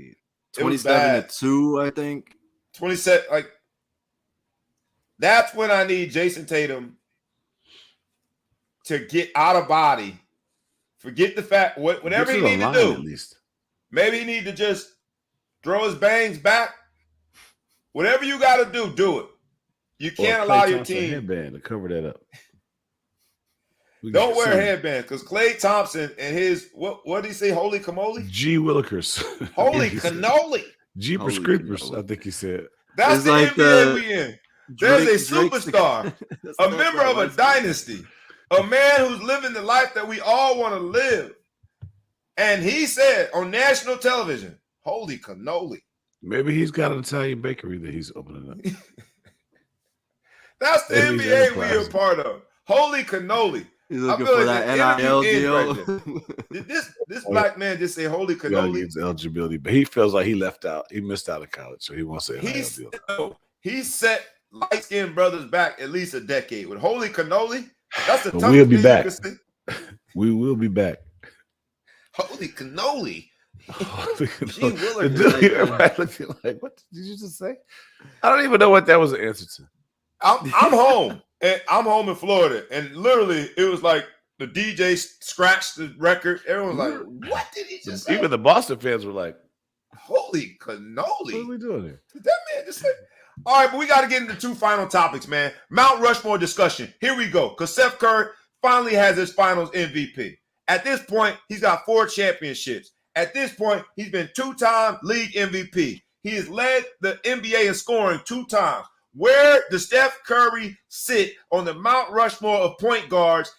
27-2, I think. 27, like That's when I need Jason Tatum to get out of body. Forget the fact, whatever he need to do. At least. Maybe he need to just throw his bangs back. Whatever you got to do it. You can't allow your team. Headband to cover that up. Don't wear a headband because Klay Thompson and his what did he say? Holy camole? G Willikers. Holy cannoli. Jeepers Creepers, I think he said. That's the like NBA we in. There's a superstar, a member of a dynasty, a man who's living the life that we all want to live. And he said on national television, holy cannoli. Maybe he's got an Italian bakery that he's opening up. That's the NBA we're a part of. Holy cannoli. He's looking for that NIL deal. Right this black man just say holy cannoli. It's eligibility, but he feels like he left out. He missed out of college, so he wants to NIL deal. He set light-skinned brothers back at least a decade with holy cannoli. That's the we'll be back. We will be back. Holy cannoli. Everybody looking like, what did you just say? I don't even know what that was an answer to. I'm home. And I'm home in Florida. And literally, it was like the DJ scratched the record. Everyone was like, what did he just say? Even the Boston fans were like, holy cannoli. What are we doing here? Did that man just say? All right, but we got to get into two final topics, man. Mount Rushmore discussion. Here we go. Because Steph Curry finally has his finals MVP. At this point, he's got 4 championships. At this point, he's been 2-time league MVP. He has led the NBA in scoring 2 times. Where does Steph Curry sit on the Mount Rushmore of point guards?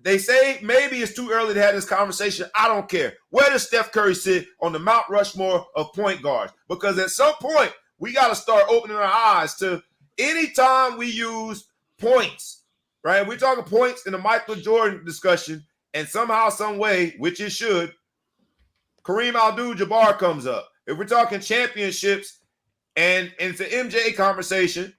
They say maybe it's too early to have this conversation. I don't care. Where does Steph Curry sit on the Mount Rushmore of point guards? Because at some point, we got to start opening our eyes to any time we use points, right? We're talking points in the Michael Jordan discussion, and somehow, some way, which it should, Kareem Abdul-Jabbar comes up. If we're talking championships and it's an MJ conversation,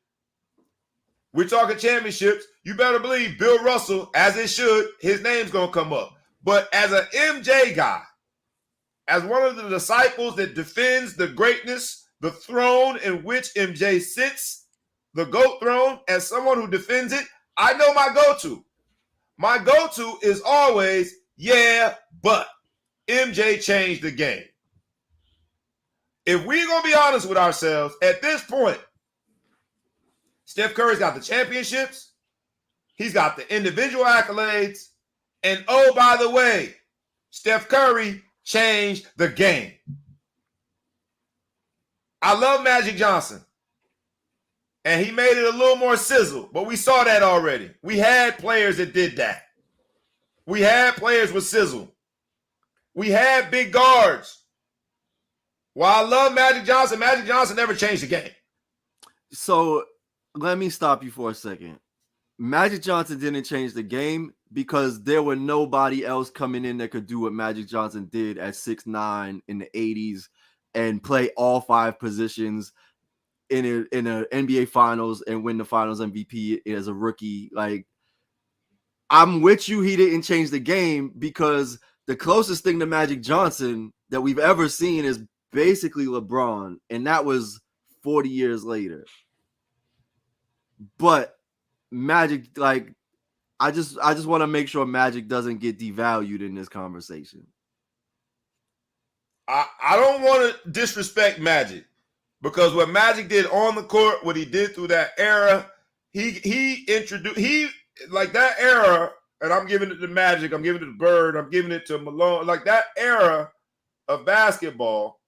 we're talking championships, you better believe Bill Russell, as it should, his name's going to come up. But as an MJ guy, as one of the disciples that defends the greatness, the throne in which MJ sits, the GOAT throne, as someone who defends it, I know my go-to. My go-to is always, yeah, but MJ changed the game. If we're going to be honest with ourselves, at this point, Steph Curry's got the championships, he's got the individual accolades, and oh, by the way, Steph Curry changed the game. I love Magic Johnson, and he made it a little more sizzle, but we saw that already. We had players that did that. We had players with sizzle. We had big guards. While I love Magic Johnson never changed the game. So let me stop you for a second. Magic Johnson didn't change the game because there were nobody else coming in that could do what Magic Johnson did at 6'9" in the 80s and play all 5 positions in a NBA Finals and win the Finals MVP as a rookie. Like, I'm with you. He didn't change the game because the closest thing to Magic Johnson that we've ever seen is basically LeBron, and that was 40 years later. But Magic, like, I just want to make sure Magic doesn't get devalued in this conversation. I don't want to disrespect because what Magic did on the court, what he did through that era, he introduced like that era, and I'm giving it to Magic, I'm giving it to Bird, I'm giving it to Malone, like that era of basketball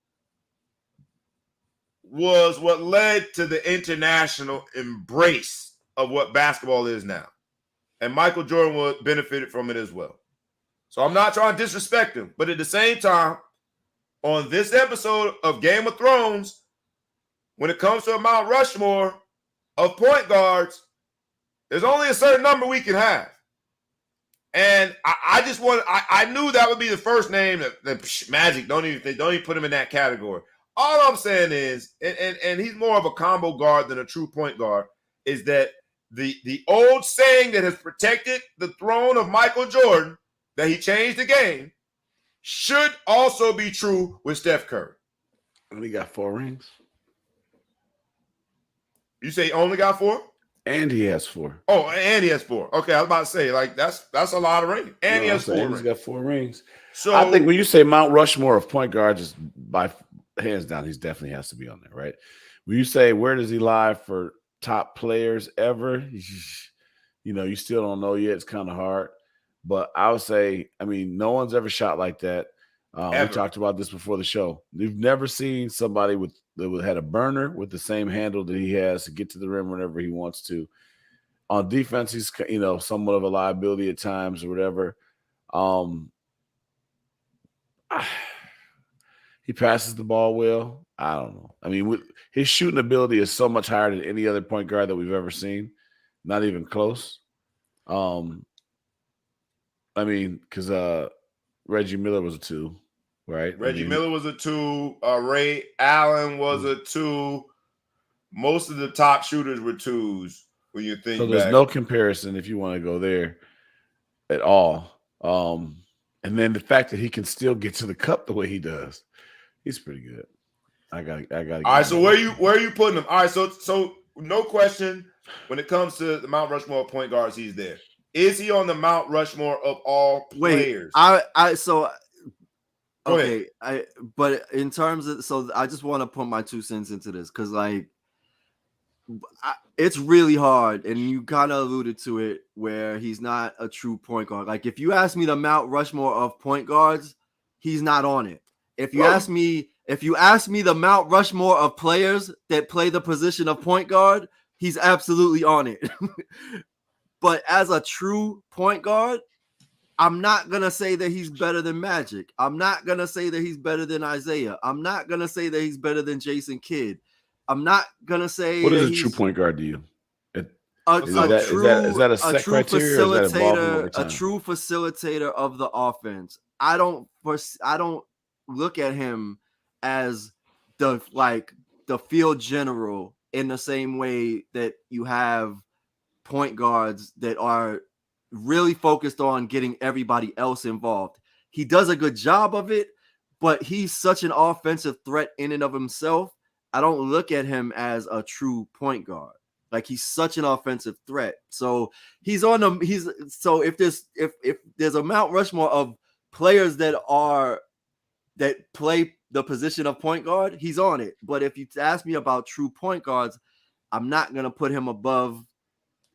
was what led to the international embrace of what basketball is now. And Michael Jordan benefited from it as well. So I'm not trying to disrespect him, but at the same time, on this episode of Game of Thrones, when it comes to a Mount Rushmore of point guards, there's only a certain number we can have. And I knew that would be the first name that Magic, don't even put him in that category. All I'm saying is, and he's more of a combo guard than a true point guard, is that the old saying that has protected the throne of Michael Jordan, that he changed the game, should also be true with Steph Curry. And he got 4 rings. You say he only got 4? And he has 4. Oh, and he has 4. Okay, I was about to say, like, that's a lot of rings. And he has 4 rings. He's got 4 rings. So I think when you say Mount Rushmore of point guards, just by hands down, he definitely has to be on there, right? When you say where does he lie for top players ever, you still don't know yet. It's kind of hard. But I would say, I mean, no one's ever shot like that. We talked about this before the show. We've never seen somebody that had a burner with the same handle that he has to get to the rim whenever he wants to. On defense, he's somewhat of a liability at times or whatever. He passes the ball well. I don't know. I mean, his shooting ability is so much higher than any other point guard that we've ever seen. Not even close. I mean, because Reggie Miller was a 2, right? Reggie Miller was a 2. Ray Allen was a 2. Most of the top shooters were 2s when you think so. There's back. No comparison if you want to go there at all. And then the fact that he can still get to the cup the way he does, he's pretty good. I got. All right, so where are you putting him? All right, so no question when it comes to the Mount Rushmore of point guards, he's there. Is he on the Mount Rushmore of all players? But in terms of, so I just want to put my 2 cents into this because it's really hard, and you kind of alluded to it where he's not a true point guard. Like if you ask me the Mount Rushmore of point guards, he's not on it. If you ask me the Mount Rushmore of players that play the position of point guard, he's absolutely on it. But as a true point guard, I'm not going to say that he's better than Magic. I'm not going to say that he's better than Isaiah. I'm not going to say that he's better than Jason Kidd. I'm not going to say what is a true point guard to you? Is that a set criteria or is that evolving over time? A true facilitator of the offense. I don't look at him as the field general in the same way that you have point guards that are really focused on getting everybody else involved. He does a good job of it, but he's such an offensive threat in and of himself. I don't look at him as a true point guard. Like he's such an offensive threat. So if there's a Mount Rushmore of players that play the position of point guard, he's on it. But if you ask me about true point guards, I'm not going to put him above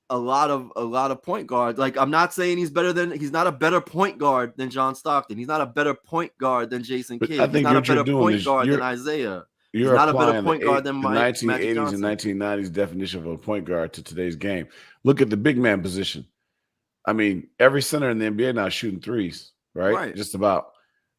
a lot of point guards. Like I'm not saying he's not a better point guard than John Stockton. He's not a better point guard than Jason Kidd. He's not a better point guard than Isaiah. He's not a better point guard than Mike. The 1980s and 1990s definition of a point guard to today's game. Look at the big man position. I mean, every center in the NBA now is shooting threes, right? Just about.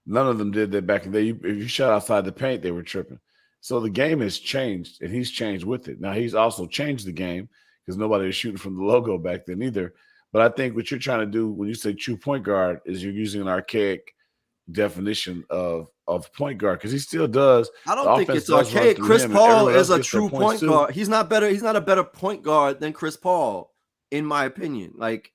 None of them did that back in the day. If you shot outside the paint, they were tripping. So the game has changed, and he's changed with it. Now, he's also changed the game because nobody was shooting from the logo back then either. But I think what you're trying to do when you say true point guard is you're using an archaic definition of point guard because he still does. I don't think it's archaic. Chris Paul is a true point guard. He's not better. He's not a better point guard than Chris Paul, in my opinion. Like,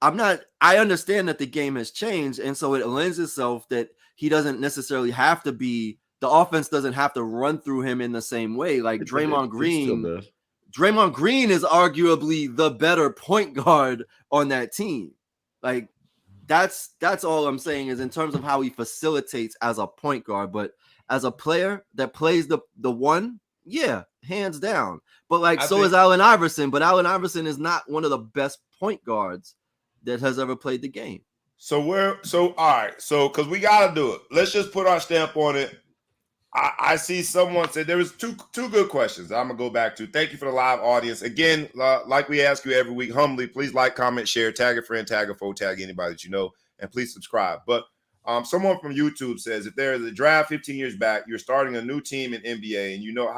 I understand that the game has changed, and so it lends itself that he doesn't necessarily have to be. The offense doesn't have to run through him in the same way. Like Draymond Green. Draymond Green is arguably the better point guard on that team. Like that's all I'm saying is in terms of how he facilitates as a point guard, but as a player that plays the one, yeah, hands down. But is Allen Iverson, but Allen Iverson is not one of the best point guards that has ever played the game. All right. So because we gotta do it. Let's just put our stamp on it. I see someone said there was two good questions I'm gonna go back to. Thank you for the live audience. Again, like we ask you every week, humbly, please like, comment, share, tag a friend, tag a foe, tag anybody that you know, and please subscribe. But someone from YouTube says if there is a draft 15 years back, you're starting a new team in NBA, and you know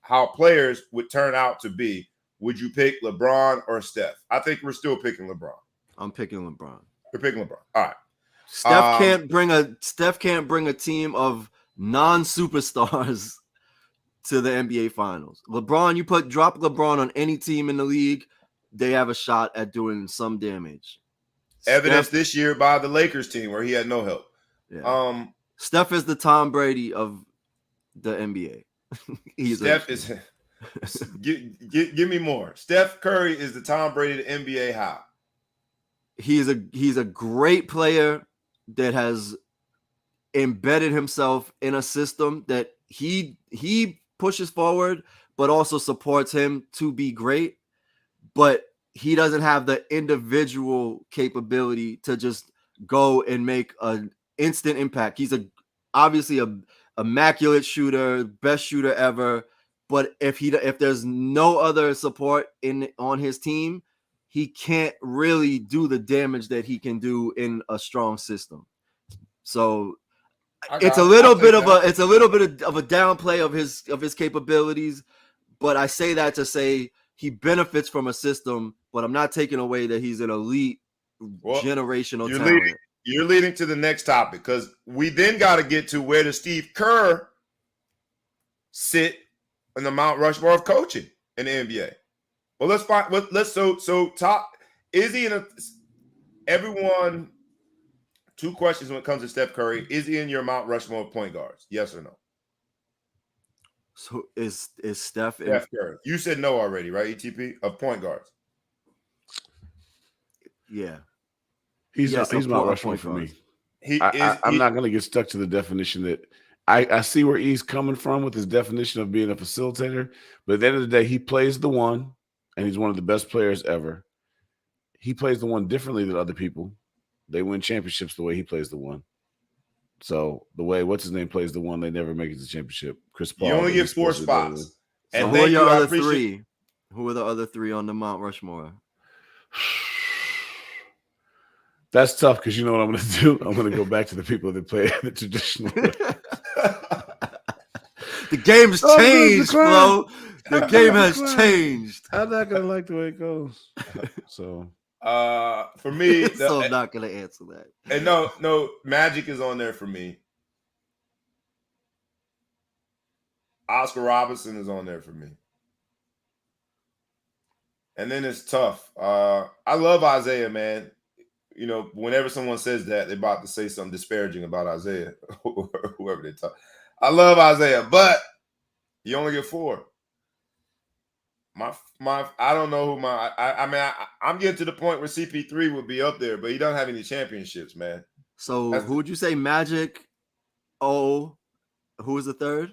how players would turn out to be, would you pick LeBron or Steph? I think we're still picking LeBron. I'm picking LeBron. You're picking LeBron. All right. Steph can't bring a team of non-superstars to the NBA Finals. LeBron, drop LeBron on any team in the league, they have a shot at doing some damage. Evidence this year by the Lakers team where he had no help. Yeah. Steph is the Tom Brady of the NBA. Give me more. Steph Curry is the Tom Brady of the NBA. How? He's a great player that has embedded himself in a system that he pushes forward, but also supports him to be great. But he doesn't have the individual capability to just go and make an instant impact. He's obviously a immaculate shooter, best shooter ever. But if there's no other support on his team, he can't really do the damage that he can do in a strong system. So it's a little bit of a downplay of his capabilities. But I say that to say he benefits from a system, but I'm not taking away that he's an elite generational talent. You're leading to the next topic, because we then got to get to where does Steve Kerr sit in the Mount Rushmore of coaching in the NBA. Well, let's find. So top is he in a? Everyone. 2 questions when it comes to Steph Curry. Is he in your Mount Rushmore of point guards? Yes or no? So is Steph Curry? You said no already, right? ETP of point guards. Yeah, he's Mount Rushmore for me. I'm not going to get stuck to the definition that I see where he's coming from with his definition of being a facilitator. But at the end of the day, he plays the one, and he's one of the best players ever. He plays the one differently than other people. They win championships the way he plays the one. So the way what's his name plays the one, they never make it to the championship. Chris Paul. You only get 4 spots. And who are your other 3? Who are the other 3 on the Mount Rushmore? That's tough, because you know what I'm going to do? I'm going to go back to the people that play the traditional way. The game has changed, Flo. The game has changed. I'm not going to like the way it goes. So... for me, so I'm not gonna answer that. And no, Magic is on there for me. Oscar Robertson is on there for me. And then it's tough. I love Isaiah, man. You know, whenever someone says that, they're about to say something disparaging about Isaiah, whoever they talk. I love Isaiah, but you only get 4. I don't know who I'm getting to the point where CP3 would be up there, but he doesn't have any championships, man. So who would you say? Magic? Who was the 3rd?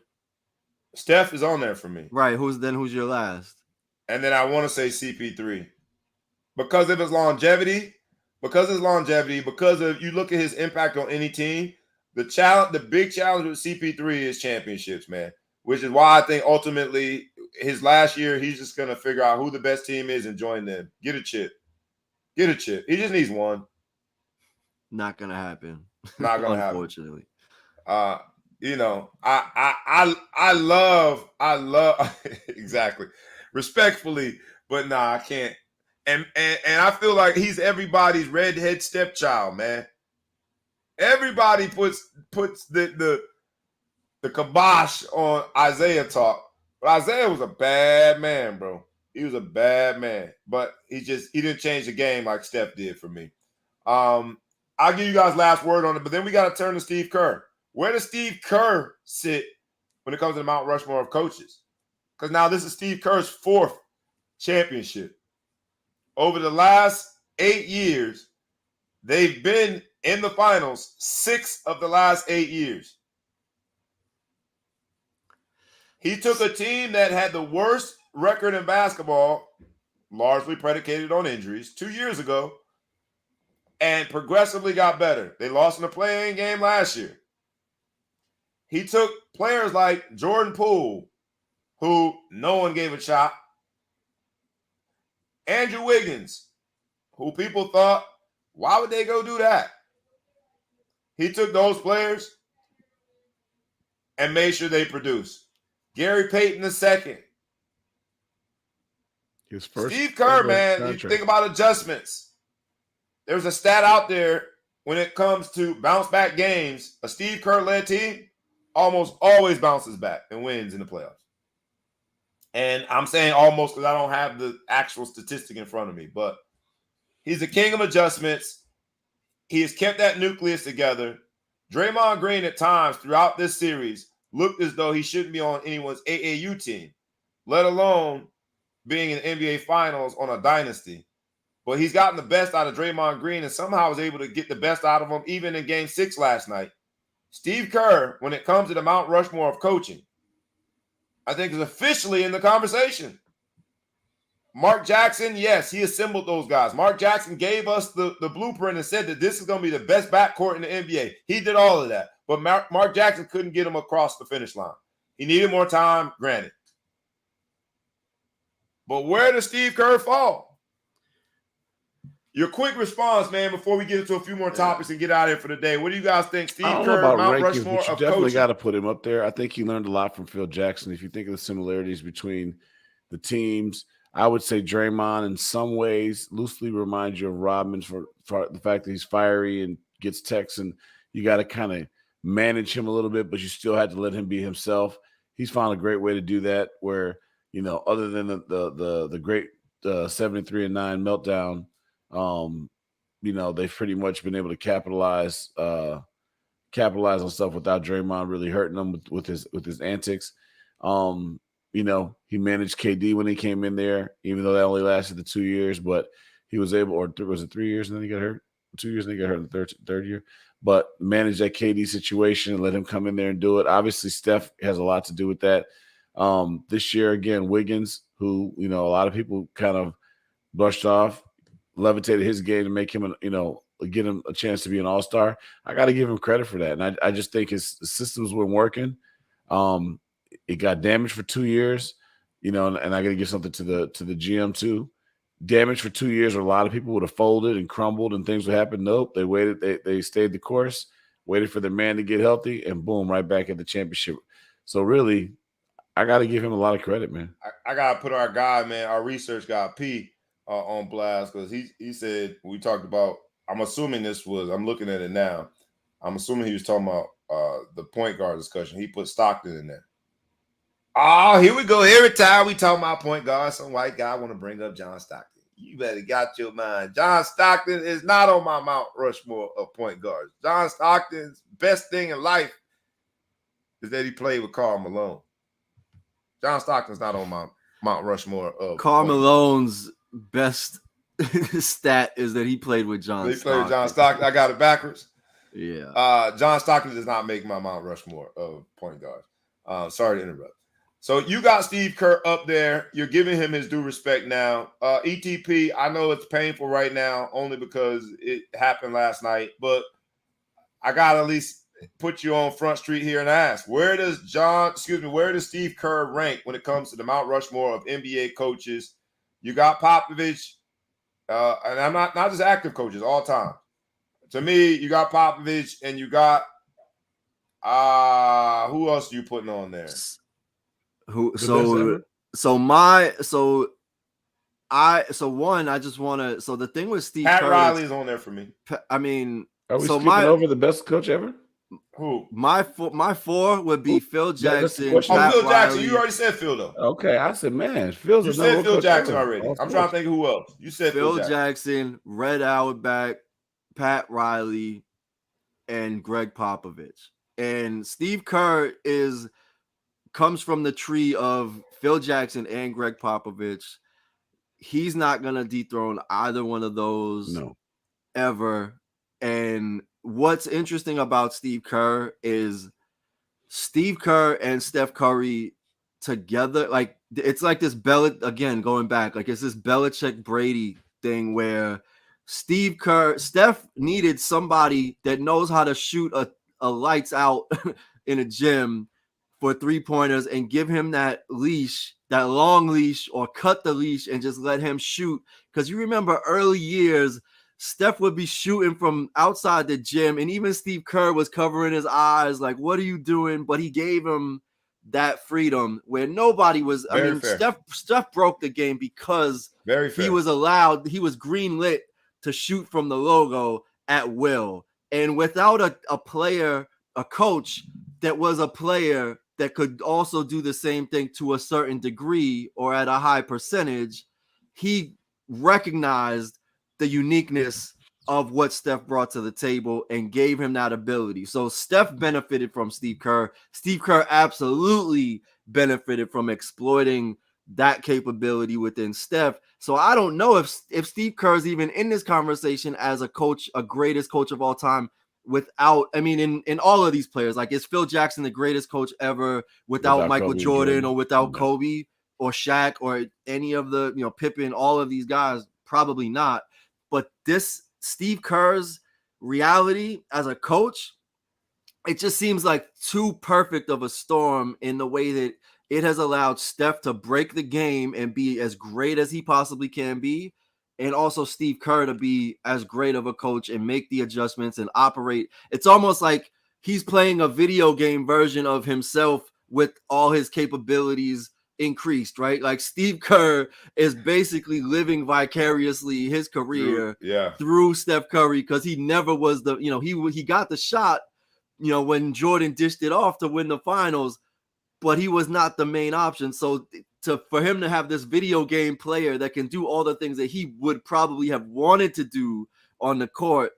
Steph is on there for me. Right. Who's your last? And then I want to say CP3 because of his longevity. Because of you look at his impact on any team. The big challenge with CP3 is championships, man. Which is why I think ultimately his last year, he's just going to figure out who the best team is and join them. Get a chip. He just needs 1. Not going to happen. Not going to happen. Unfortunately. You know, I love exactly. Respectfully, but nah, I can't. And I feel like he's everybody's redhead stepchild, man. Everybody puts the kibosh on Isaiah talk. But Isaiah was a bad man, bro. He was a bad man. But he didn't change the game like Steph did for me. I'll give you guys last word on it, but then we got to turn to Steve Kerr. Where does Steve Kerr sit when it comes to the Mount Rushmore of coaches? Because now this is Steve Kerr's 4th championship. Over the last 8 years, they've been in the finals 6 of the last 8 years. He took a team that had the worst record in basketball, largely predicated on injuries, 2 years ago, and progressively got better. They lost in the play-in game last year. He took players like Jordan Poole, who no one gave a shot, Andrew Wiggins, who people thought, why would they go do that? He took those players and made sure they produced. Gary Payton II. His first Steve Kerr, man, contract. You think about adjustments. There's a stat out there when it comes to bounce back games. A Steve Kerr-led team almost always bounces back and wins in the playoffs. And I'm saying almost because I don't have the actual statistic in front of me, but he's the king of adjustments. He has kept that nucleus together. Draymond Green at times throughout this series looked as though he shouldn't be on anyone's AAU team. let alone being in NBA Finals on a dynasty. But he's gotten the best out of Draymond Green and somehow was able to get the best out of him even in Game 6 last night. Steve Kerr, when it comes to the Mount Rushmore of coaching, I think is officially in the conversation. Mark Jackson, yes, he assembled those guys. Mark Jackson gave us the blueprint and said that this is going to be the best backcourt in the NBA. He did all of that. But Mark Jackson couldn't get him across the finish line. He needed more time, granted. But where does Steve Kerr fall? Your quick response, man, before we get into a few more topics and get out of here for the day. What do you guys think? Steve Kerr, Mount Rushmore but you of definitely got to put him up there. I think he learned a lot from Phil Jackson. If you think of the similarities between the teams, I would say Draymond in some ways loosely reminds you of Rodman for the fact that he's fiery and gets texts, and you got to kind of manage him a little bit, but you still had to let him be himself. He's found a great way to do that where, you know, other than the great 73-9 meltdown, you know, they've pretty much been able to capitalize on stuff without Draymond really hurting them with his antics. You know, he managed KD when he came in there, even though that only lasted the 2 years, but he was able, or was it 3 years and then he got hurt? 2 years and he got hurt in the third year, but managed that KD situation and let him come in there and do it. Obviously, Steph has a lot to do with that. This year, again, Wiggins, who, you know, a lot of people kind of brushed off, levitated his game to make him, get him a chance to be an all-star. I got to give him credit for that. And I just think his systems weren't working. It got damaged for 2 years, you know, and I got to give something to the GM too. Damaged for 2 years, where a lot of people would have folded and crumbled and things would happen. Nope. They waited. They stayed the course, waited for their man to get healthy, and boom, right back at the championship. So really, I got to give him a lot of credit, man. I got to put our guy, man, our research guy, P, on blast, because he said, we talked about, I'm assuming I'm looking at it now. I'm assuming he was talking about the point guard discussion. He put Stockton in there. Oh, here we go. Every time we talk about point guard, some white guy want to bring up John Stockton. You better got your mind. John Stockton is not on my Mount Rushmore of point guards. John Stockton's best thing in life is that he played with Karl Malone. John Stockton's not on my Mount Rushmore of Karl Malone's best stat is that he played with John Stockton. He played with John Stockton. I got it backwards. Yeah. John Stockton does not make my Mount Rushmore of point guards. Sorry to interrupt. So you got Steve Kerr up there. You're giving him his due respect now. ETP, I know it's painful right now only because it happened last night, but I got to at least put you on Front Street here and ask, where does Steve Kerr rank when it comes to the Mount Rushmore of NBA coaches? You got Popovich, and I'm not just active coaches, all time. To me, you got Popovich, and you got who else are you putting on there? I just want to. So the thing with Steve Pat Kerr, Riley is on there for me. I mean, are we skipping over the best coach ever? Who? My four would be Phil Jackson. Phil Jackson. You already said Phil though. Okay, I said, man, Phil's. You said Phil Jackson already. I'm trying to think of who else. You said Phil Jackson, Red Auerbach, Pat Riley, and Greg Popovich. And Steve Kerr comes from the tree of Phil Jackson and Greg Popovich. He's not going to dethrone either one of those ever. And what's interesting about Steve Kerr is Steve Kerr and Steph Curry together, like it's like this going back, like it's this Belichick Brady thing where Steph needed somebody that knows how to shoot a lights out in a gym for 3-pointers and give him that leash, that long leash, or cut the leash and just let him shoot. Because you remember early years, Steph would be shooting from outside the gym, and even Steve Kerr was covering his eyes like, what are you doing? But he gave him that freedom where nobody was. Steph broke the game because he was greenlit to shoot from the logo at will. And without a coach that was a player that could also do the same thing to a certain degree or at a high percentage, he recognized the uniqueness of what Steph brought to the table and gave him that ability. So Steph benefited from Steve Kerr. Steve Kerr absolutely benefited from exploiting that capability within Steph. So I don't know if Steve Kerr is even in this conversation as a coach, a greatest coach of all time. Without, I mean, in all of these players, like, is Phil Jackson the greatest coach ever without Michael Kobe Jordan or without No. Kobe or Shaq or any of the, Pippen, all of these guys? Probably not. But this Steve Kerr's reality as a coach, it just seems like too perfect of a storm in the way that it has allowed Steph to break the game and be as great as he possibly can be, and also Steve Kerr to be as great of a coach and make the adjustments and operate. It's almost like he's playing a video game version of himself with all his capabilities increased, right? Like Steve Kerr is basically living vicariously his career through Steph Curry, because he never was the, he got the shot, when Jordan dished it off to win the finals, but he was not the main option. So for him to have this video game player that can do all the things that he would probably have wanted to do on the court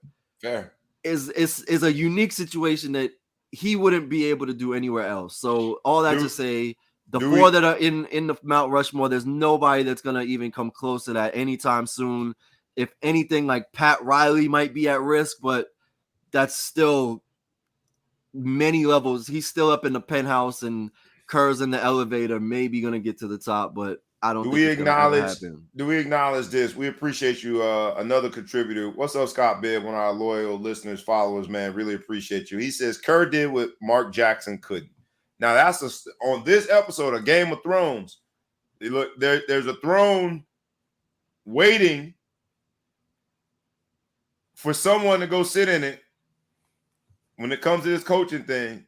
is a unique situation that he wouldn't be able to do anywhere else. So all that to say, the four that are in the Mount Rushmore, there's nobody that's going to even come close to that anytime soon. If anything, like Pat Riley might be at risk, but that's still many levels. He's still up in the penthouse, and Kerr's in the elevator, maybe going to get to the top, but I don't think it's gonna happen. Do we acknowledge this? We appreciate you, another contributor. What's up, Scott Bibb, one of our loyal listeners, followers, man. Really appreciate you. He says Kerr did what Mark Jackson couldn't. Now, that's on this episode of Game of Thrones. Look, there's a throne waiting for someone to go sit in it when it comes to this coaching thing.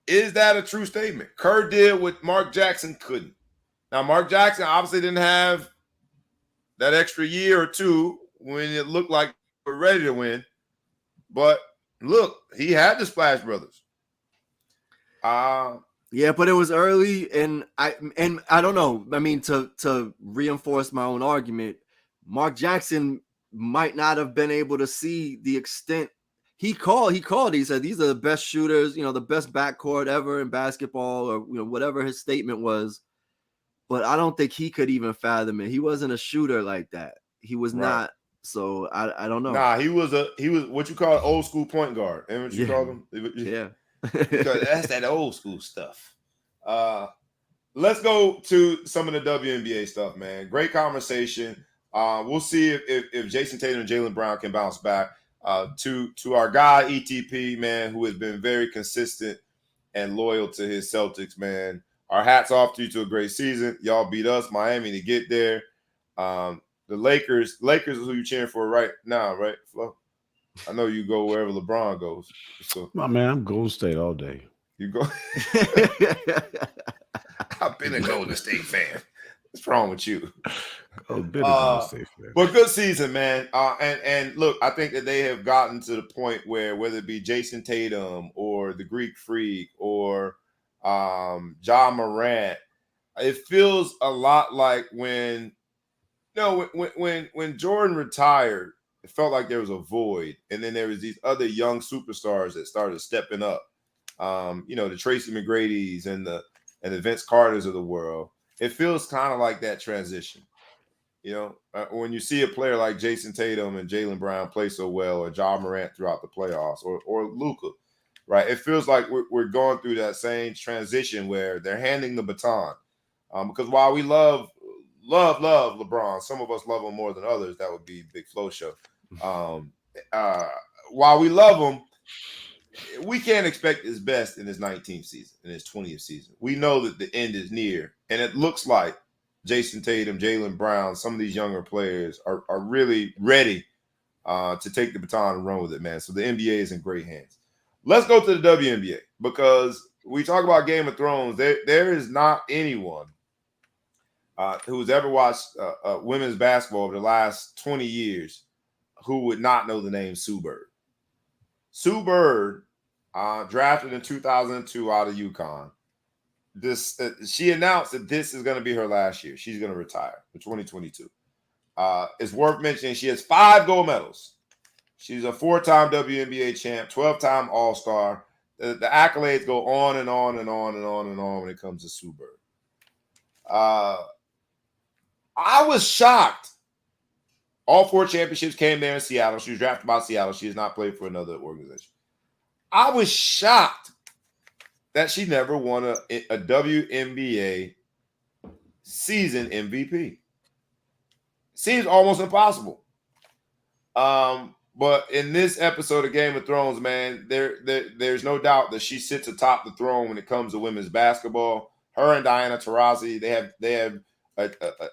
Is that a true statement? Kerr did what Mark Jackson couldn't. Now, Mark Jackson obviously didn't have that extra year or two when it looked like we were ready to win. But look, he had the Splash Brothers. Yeah, but it was early, and I don't know. I mean, to reinforce my own argument, Mark Jackson might not have been able to see the extent. He said these are the best shooters, the best backcourt ever in basketball, or whatever his statement was. But I don't think he could even fathom it. He wasn't a shooter like that. He was not. So I don't know. Nah, he was what you call an old school point guard. And what you call him? Yeah. Because that's that old school stuff. Let's go to some of the WNBA stuff, man. Great conversation. We'll see if Jason Tatum and Jaylen Brown can bounce back. To our guy ETP, man, who has been very consistent and loyal to his Celtics, man. Our hats off to you to a great season. Y'all beat us, Miami, to get there. The Lakers is who you cheering for right now, right, Flo? I know you go wherever LeBron goes. So, my man, I'm Golden State all day. You go. I've been a Golden State fan. What's wrong with you? Golden State fan. But good season, man. And look, I think that they have gotten to the point where whether it be Jason Tatum or the Greek Freak or Ja Morant, it feels a lot like when Jordan retired, it felt like there was a void, and then there was these other young superstars that started stepping up. The Tracy McGrady's and the Vince Carters of the world. It feels kind of like that transition. When you see a player like Jason Tatum and Jaylen Brown play so well, or Ja Morant throughout the playoffs, or Luka, right? It feels like we're going through that same transition where they're handing the baton. Because while we love LeBron, some of us love him more than others. That would be Big Flo show. While we love him, we can't expect his best in his 19th season, in his 20th season. We know that the end is near, and it looks like Jason Tatum, Jaylen Brown, some of these younger players are really ready to take the baton and run with it, man. So the NBA is in great hands. Let's go to the WNBA, because we talk about Game of Thrones. There is not anyone who's ever watched women's basketball over the last 20 years who would not know the name Sue Bird. Sue Bird, drafted in 2002 out of UConn. She announced that this is going to be her last year. She's going to retire for 2022. It's worth mentioning she has 5 gold medals. She's a 4-time WNBA champ, 12-time All-Star. The accolades go on and on and on and on and on when it comes to Sue Bird. I was shocked. All 4 championships came there in Seattle. She was drafted by Seattle. She has not played for another organization. I was shocked that she never won a WNBA season MVP. Seems almost impossible. But in this episode of Game of Thrones, man, there's no doubt that she sits atop the throne when it comes to women's basketball. Her and Diana Taurasi, they have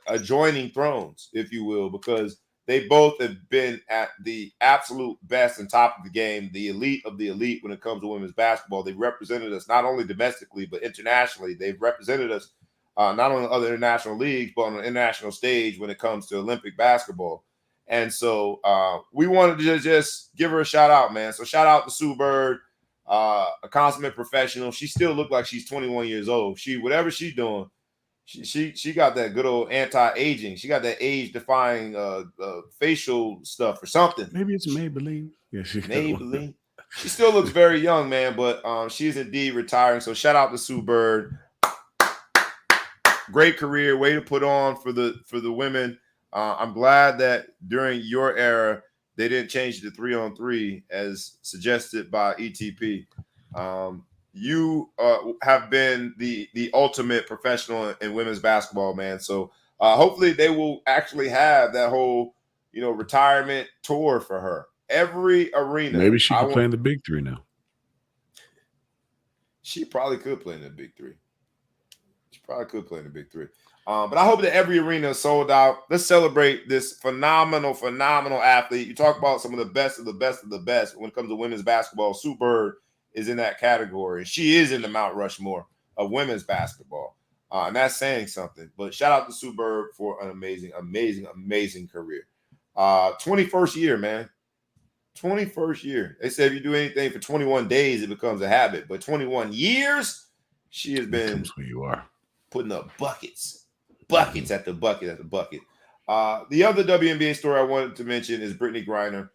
adjoining thrones, if you will, because they both have been at the absolute best and top of the game, the elite of the elite when it comes to women's basketball. They've represented us not only domestically, but internationally. They've represented us not only in other international leagues, but on an international stage when it comes to Olympic basketball. And so we wanted to just give her a shout out, man. So shout out to Sue Bird, a consummate professional. She still looked like she's 21 years old. Whatever she's doing, she got that good old anti-aging. She got that age-defying facial stuff or something. Maybe it's Maybelline. Yeah, Maybelline. She still looks very young, man, but she's indeed retiring. So shout out to Sue Bird. Great career, way to put on for the women. I'm glad that during your era they didn't change it to 3-on-3 as suggested by ETP. You have been the ultimate professional in women's basketball, man. So hopefully they will actually have that whole, retirement tour for her. Every arena. Maybe she can play in the Big Three now. She probably could play in the Big Three. But I hope that every arena is sold out. Let's celebrate this phenomenal athlete. You talk about some of the best of the best of the best when it comes to women's basketball. Sue Bird is in that category. She is in the Mount Rushmore of women's basketball. And that's saying something. But shout out to Sue Bird for an amazing career. 21st year, man. 21st year. They said if you do anything for 21 days, it becomes a habit. But 21 years, she has been who you are. Putting up buckets at the bucket. The other WNBA story I wanted to mention is Brittney Griner.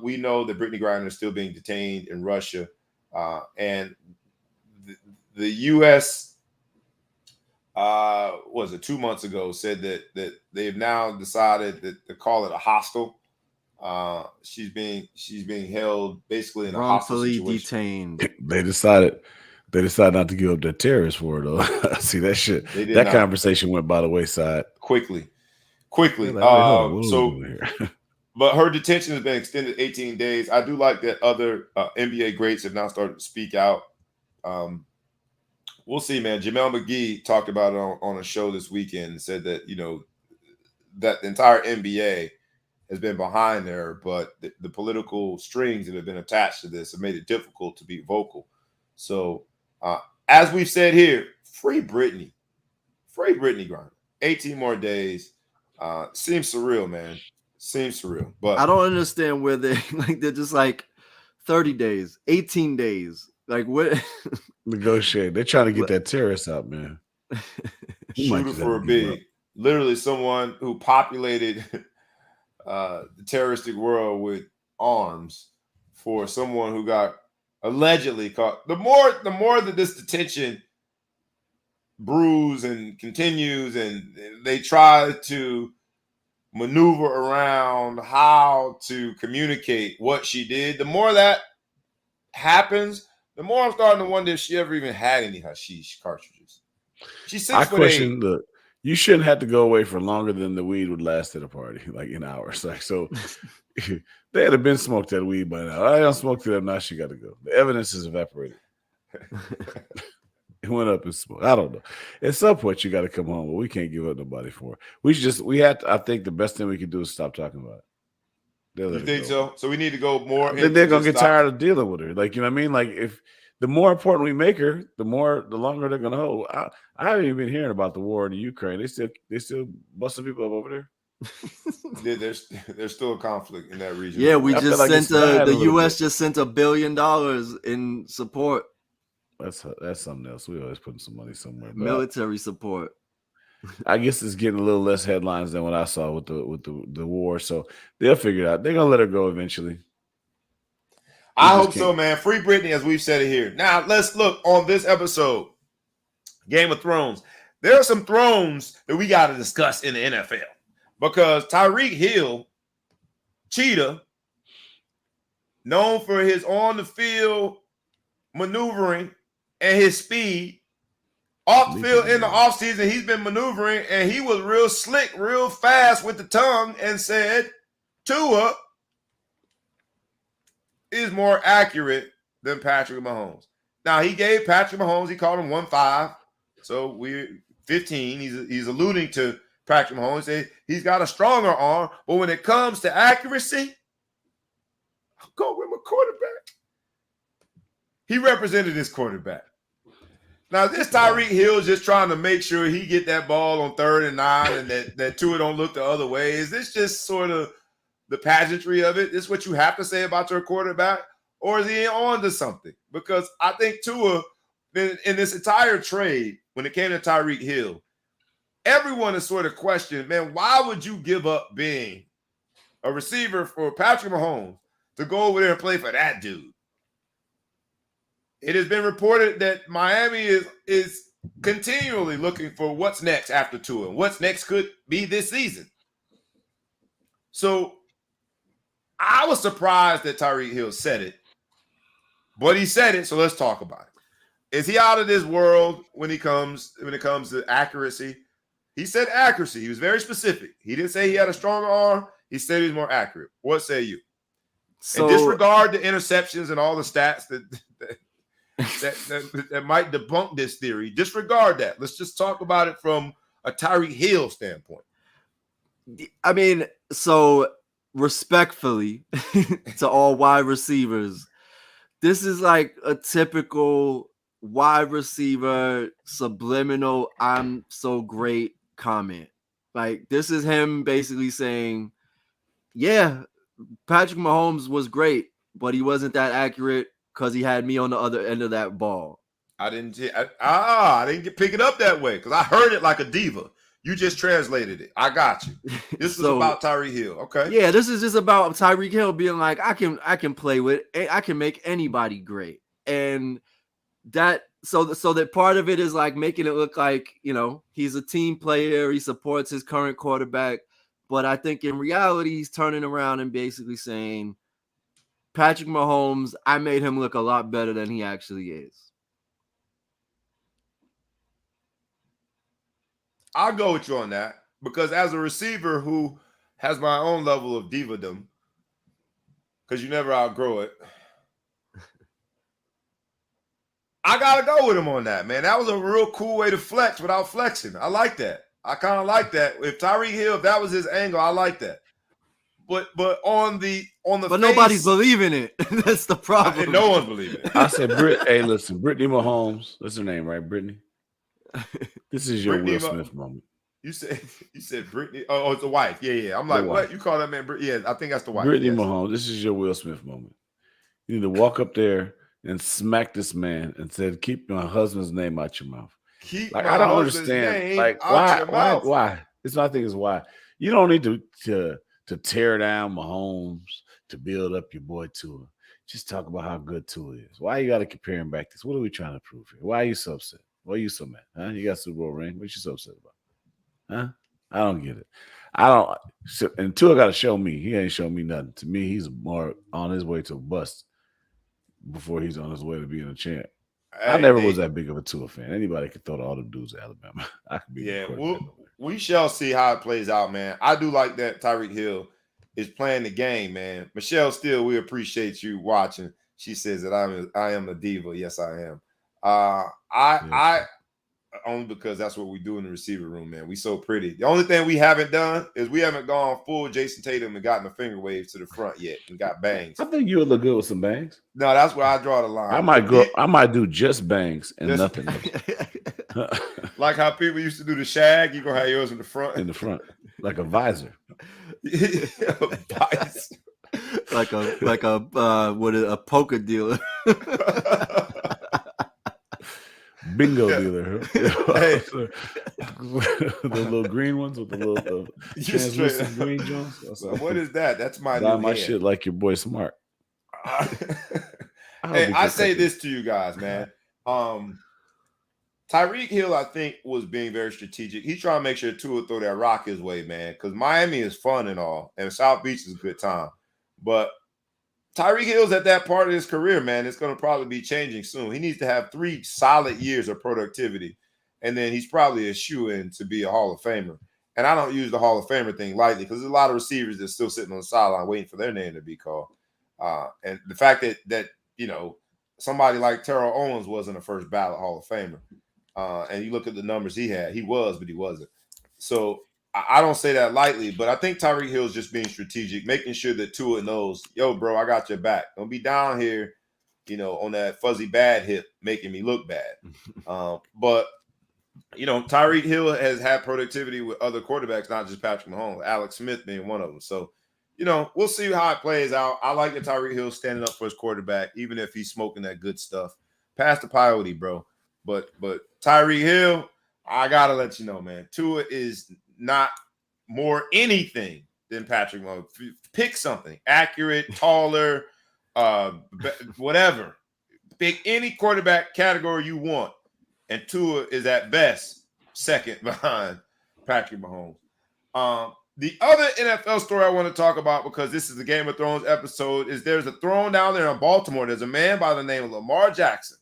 We know that Brittney Griner is still being detained in Russia. And the U.S., was it 2 months ago, said that they've now decided to call it a hostel. She's being held basically in a hostel situation. Detained. They decided not to give up their terrorists for it, though. See that shit. That conversation went by the wayside quickly. But her detention has been extended 18 days. I do like that other NBA greats have now started to speak out. We'll see, man. Jamel McGee talked about it on a show this weekend and said that, that the entire NBA has been behind her, but the political strings that have been attached to this have made it difficult to be vocal. So, as we've said here, free Brittney Griner. 18 more days. Seems surreal, man. But I don't understand where they're just like 30 days, 18 days. Like what? Negotiate. They're trying to get that terrorist out, man. Shooter for a big. Literally someone who populated the terroristic world with arms for someone who got allegedly caught. The more that this detention brews and continues, and they try to maneuver around how to communicate what she did, the more that happens, the more I'm starting to wonder if she ever even had any hashish cartridges. She's 6'8". Look, you shouldn't have to go away for longer than the weed would last at a party, like in hours. Like, so they had been smoked that weed by now. I don't smoke it up. Now she got to go. The evidence is evaporated. It went up in smoke. I don't know. At some point, you got to come home, but we can't give up nobody for it. I think the best thing we can do is stop talking about it. You think so? So we need to go more. They're gonna get tired of dealing with her. Like, you know what I mean? Like, if the more important we make her, the longer they're gonna hold. I haven't even been hearing about the war in the Ukraine. They still busting people up over there. There's still a conflict in that region. Yeah, we just sent the U.S. just sent $1 billion in support. That's something else. We always putting some money somewhere. Military support. I guess it's getting a little less headlines than what I saw with the war. So they'll figure it out. They're gonna let her go eventually. I hope so, man. Free Brittney, as we've said it here. Now let's look on this episode, Game of Thrones. There are some thrones that we got to discuss in the NFL. because Tyreek Hill, cheetah, known for his on-the-field maneuvering and his speed. Off the field in the offseason, he's been maneuvering, and he was real slick, real fast with the tongue and said, Tua is more accurate than Patrick Mahomes. Now, he gave Patrick Mahomes, he called him 1.5, so we're 15. He's alluding to Patrick Mahomes. Say he's got a stronger arm, but when it comes to accuracy, I'm going with my quarterback. He represented his quarterback. Now, this Tyreek Hill is just trying to make sure he get that ball on 3rd and 9 and that Tua don't look the other way. Is this just sort of the pageantry of it? Is what you have to say about your quarterback? Or is he on to something? Because I think Tua, in this entire trade, when it came to Tyreek Hill, everyone is sort of questioning, man, why would you give up being a receiver for Patrick Mahomes to go over there and play for that dude? It has been reported that Miami is continually looking for what's next after Tua. What's next could be this season. So I was surprised that Tyreek Hill said it, but he said it, so let's talk about it. Is he out of this world when it comes to accuracy? He said accuracy. He was very specific. He didn't say he had a stronger arm. He said he was more accurate. What say you? So, and disregard the interceptions and all the stats that might debunk this theory. Disregard that. Let's just talk about it from a Tyreek Hill standpoint. I mean, so respectfully to all wide receivers, this is like a typical wide receiver subliminal "I'm so great" comment. Like, this is him basically saying, yeah, Patrick Mahomes was great, but he wasn't that accurate because he had me on the other end of that ball. I didn't pick it up that way because I heard it like a diva. You just translated it. I got you. This is about Tyreek Hill. Okay. Yeah, this is just about Tyreek Hill being like, I can play with, I can make anybody great. And that so that part of it is like making it look like, you know, he's a team player, he supports his current quarterback. But I think in reality, he's turning around and basically saying, Patrick Mahomes, I made him look a lot better than he actually is. I'll go with you on that because as a receiver who has my own level of divadom, because you never outgrow it, I got to go with him on that, man. That was a real cool way to flex without flexing. I like that. I kind of like that. If Tyreek Hill, if that was his angle, I like that. But on the but face, nobody's believing it. That's the problem. No one's believing it. I said, hey, listen, Brittany Mahomes. That's her name, right? Brittany. This is your Will Smith moment. You said Brittany. Oh, it's the wife. Yeah. I'm like, what? You call that man? Yeah, I think that's the wife. Brittany Mahomes. This is your Will Smith moment. You need to walk up there and smack this man and said, "Keep my husband's name out your mouth." I don't understand. Like, why? This my thing is why you don't need to tear down Mahomes to build up your boy Tua. Just talk about how good Tua is. Why you got to compare him back to this? What are we trying to prove here? Why are you so upset? Why are you so mad? Huh? You got a Super Bowl ring. What you so upset about? Huh? I don't get it. And Tua got to show me. He ain't shown me nothing. To me, he's more on his way to a bust before he's on his way to being a champ. I never was that big of a Tua fan. Anybody could throw to all the dudes at Alabama. I could be. Yeah, we shall see how it plays out, man. I do like that Tyreek Hill is playing the game, man. Michelle Steele, we appreciate you watching. She says that I am a diva. Yes, I am. I only because that's what we do in the receiver room, man. We so pretty. The only thing we haven't done is we haven't gone full Jason Tatum and gotten the finger waves to the front yet and got bangs. I think you would look good with some bangs. No, that's where I draw the line. I might do just bangs and nothing else. Like how people used to do the shag, you gonna have yours in the front. In the front, like a visor. Visor. like a poker dealer. Bingo dealer. Hey. The little green ones with the little translucent green joints. What is that? That's my shit like your boy Smart. Hey, I say this to you guys, man. Tyreek Hill, I think, was being very strategic. He's trying to make sure Tua throw that rock his way, man, because Miami is fun and all, and South Beach is a good time. But Tyreek Hill's at that part of his career, man. It's going to probably be changing soon. He needs to have 3 solid years of productivity, and then he's probably a shoo-in to be a Hall of Famer. And I don't use the Hall of Famer thing lightly because there's a lot of receivers that's still sitting on the sideline waiting for their name to be called. And the fact that somebody like Terrell Owens wasn't a first ballot Hall of Famer. And you look at the numbers he had. He was, but he wasn't. So I don't say that lightly, but I think Tyreek Hill is just being strategic, making sure that Tua knows, yo, bro, I got your back. Don't be down here, on that fuzzy bad hip making me look bad. But Tyreek Hill has had productivity with other quarterbacks, not just Patrick Mahomes, Alex Smith being one of them. So, we'll see how it plays out. I like that Tyreek Hill standing up for his quarterback, even if he's smoking that good stuff. Pass the peyote, bro. But Tyreek Hill, I gotta let you know, man. Tua is not more anything than Patrick Mahomes. Pick something accurate, taller, whatever. Pick any quarterback category you want, and Tua is at best second behind Patrick Mahomes. The other NFL story I want to talk about, because this is the Game of Thrones episode, is there's a throne down there in Baltimore. There's a man by the name of Lamar Jackson,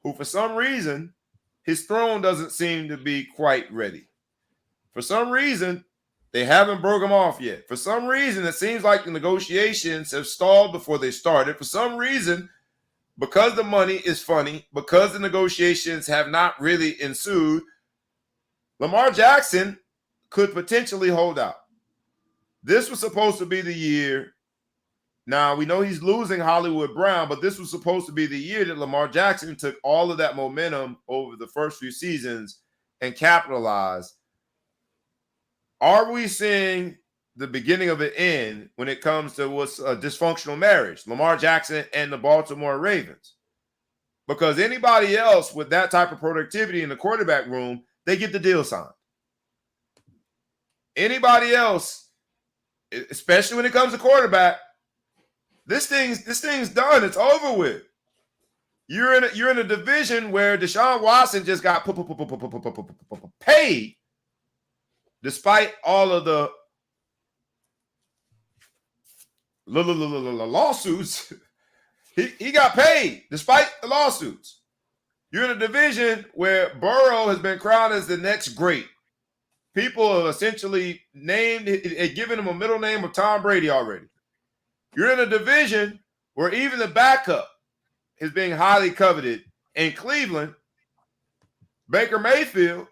who for some reason, his throne doesn't seem to be quite ready. For some reason, they haven't broke him off yet. For some reason, it seems like the negotiations have stalled before they started. For some reason, because the money is funny, because the negotiations have not really ensued, Lamar Jackson could potentially hold out. This was supposed to be the year. Now, we know he's losing Hollywood Brown, but this was supposed to be the year that Lamar Jackson took all of that momentum over the first few seasons and capitalized. Are we seeing the beginning of an end when it comes to what's a dysfunctional marriage, Lamar Jackson and the Baltimore Ravens? Because anybody else with that type of productivity in the quarterback room, they get the deal signed. Anybody else, especially when it comes to quarterback, this thing's done. It's over with. You're in a division where Deshaun Watson just got paid, despite all of the lawsuits. He got paid despite the lawsuits. You're in a division where Burrow has been crowned as the next great. People have essentially given him a middle name of Tom Brady already. You're in a division where even the backup is being highly coveted in Cleveland, Baker Mayfield,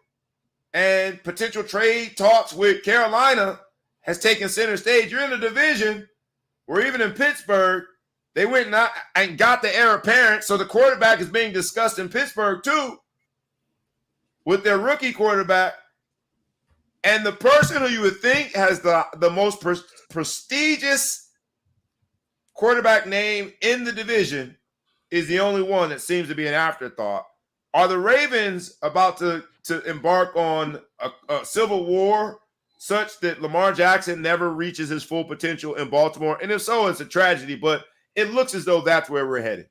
and potential trade talks with Carolina has taken center stage. You're in a division where even in Pittsburgh, they went and got the heir apparent, so the quarterback is being discussed in Pittsburgh too with their rookie quarterback. And the person who you would think has the most prestigious quarterback name in the division is the only one that seems to be an afterthought. Are the Ravens about to embark on a civil war such that Lamar Jackson never reaches his full potential in Baltimore? And if so, it's a tragedy, but it looks as though that's where we're headed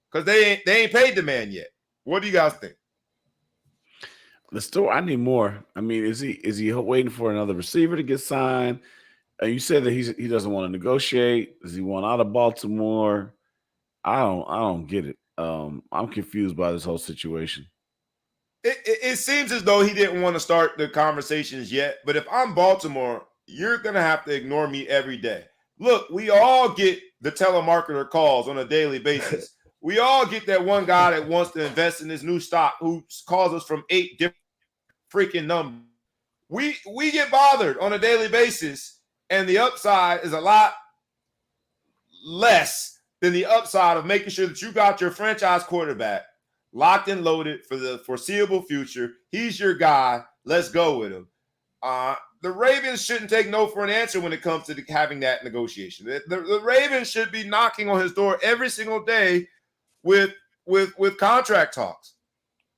because they ain't paid the man yet. What do you guys think? The story, I need more. I mean, is he waiting for another receiver to get signed? You said that he doesn't want to negotiate. Does he want out of Baltimore? I don't get it. I'm confused by this whole situation. It seems as though he didn't want to start the conversations yet. But if I'm Baltimore, you're gonna have to ignore me every day. Look, we all get the telemarketer calls on a daily basis. We all get that one guy that wants to invest in this new stock who calls us from 8 different freaking numbers. We get bothered on a daily basis, and the upside is a lot less than the upside of making sure that you got your franchise quarterback locked and loaded for the foreseeable future. He's your guy. Let's go with him. The Ravens shouldn't take no for an answer when it comes to having that negotiation. The Ravens should be knocking on his door every single day with contract talks,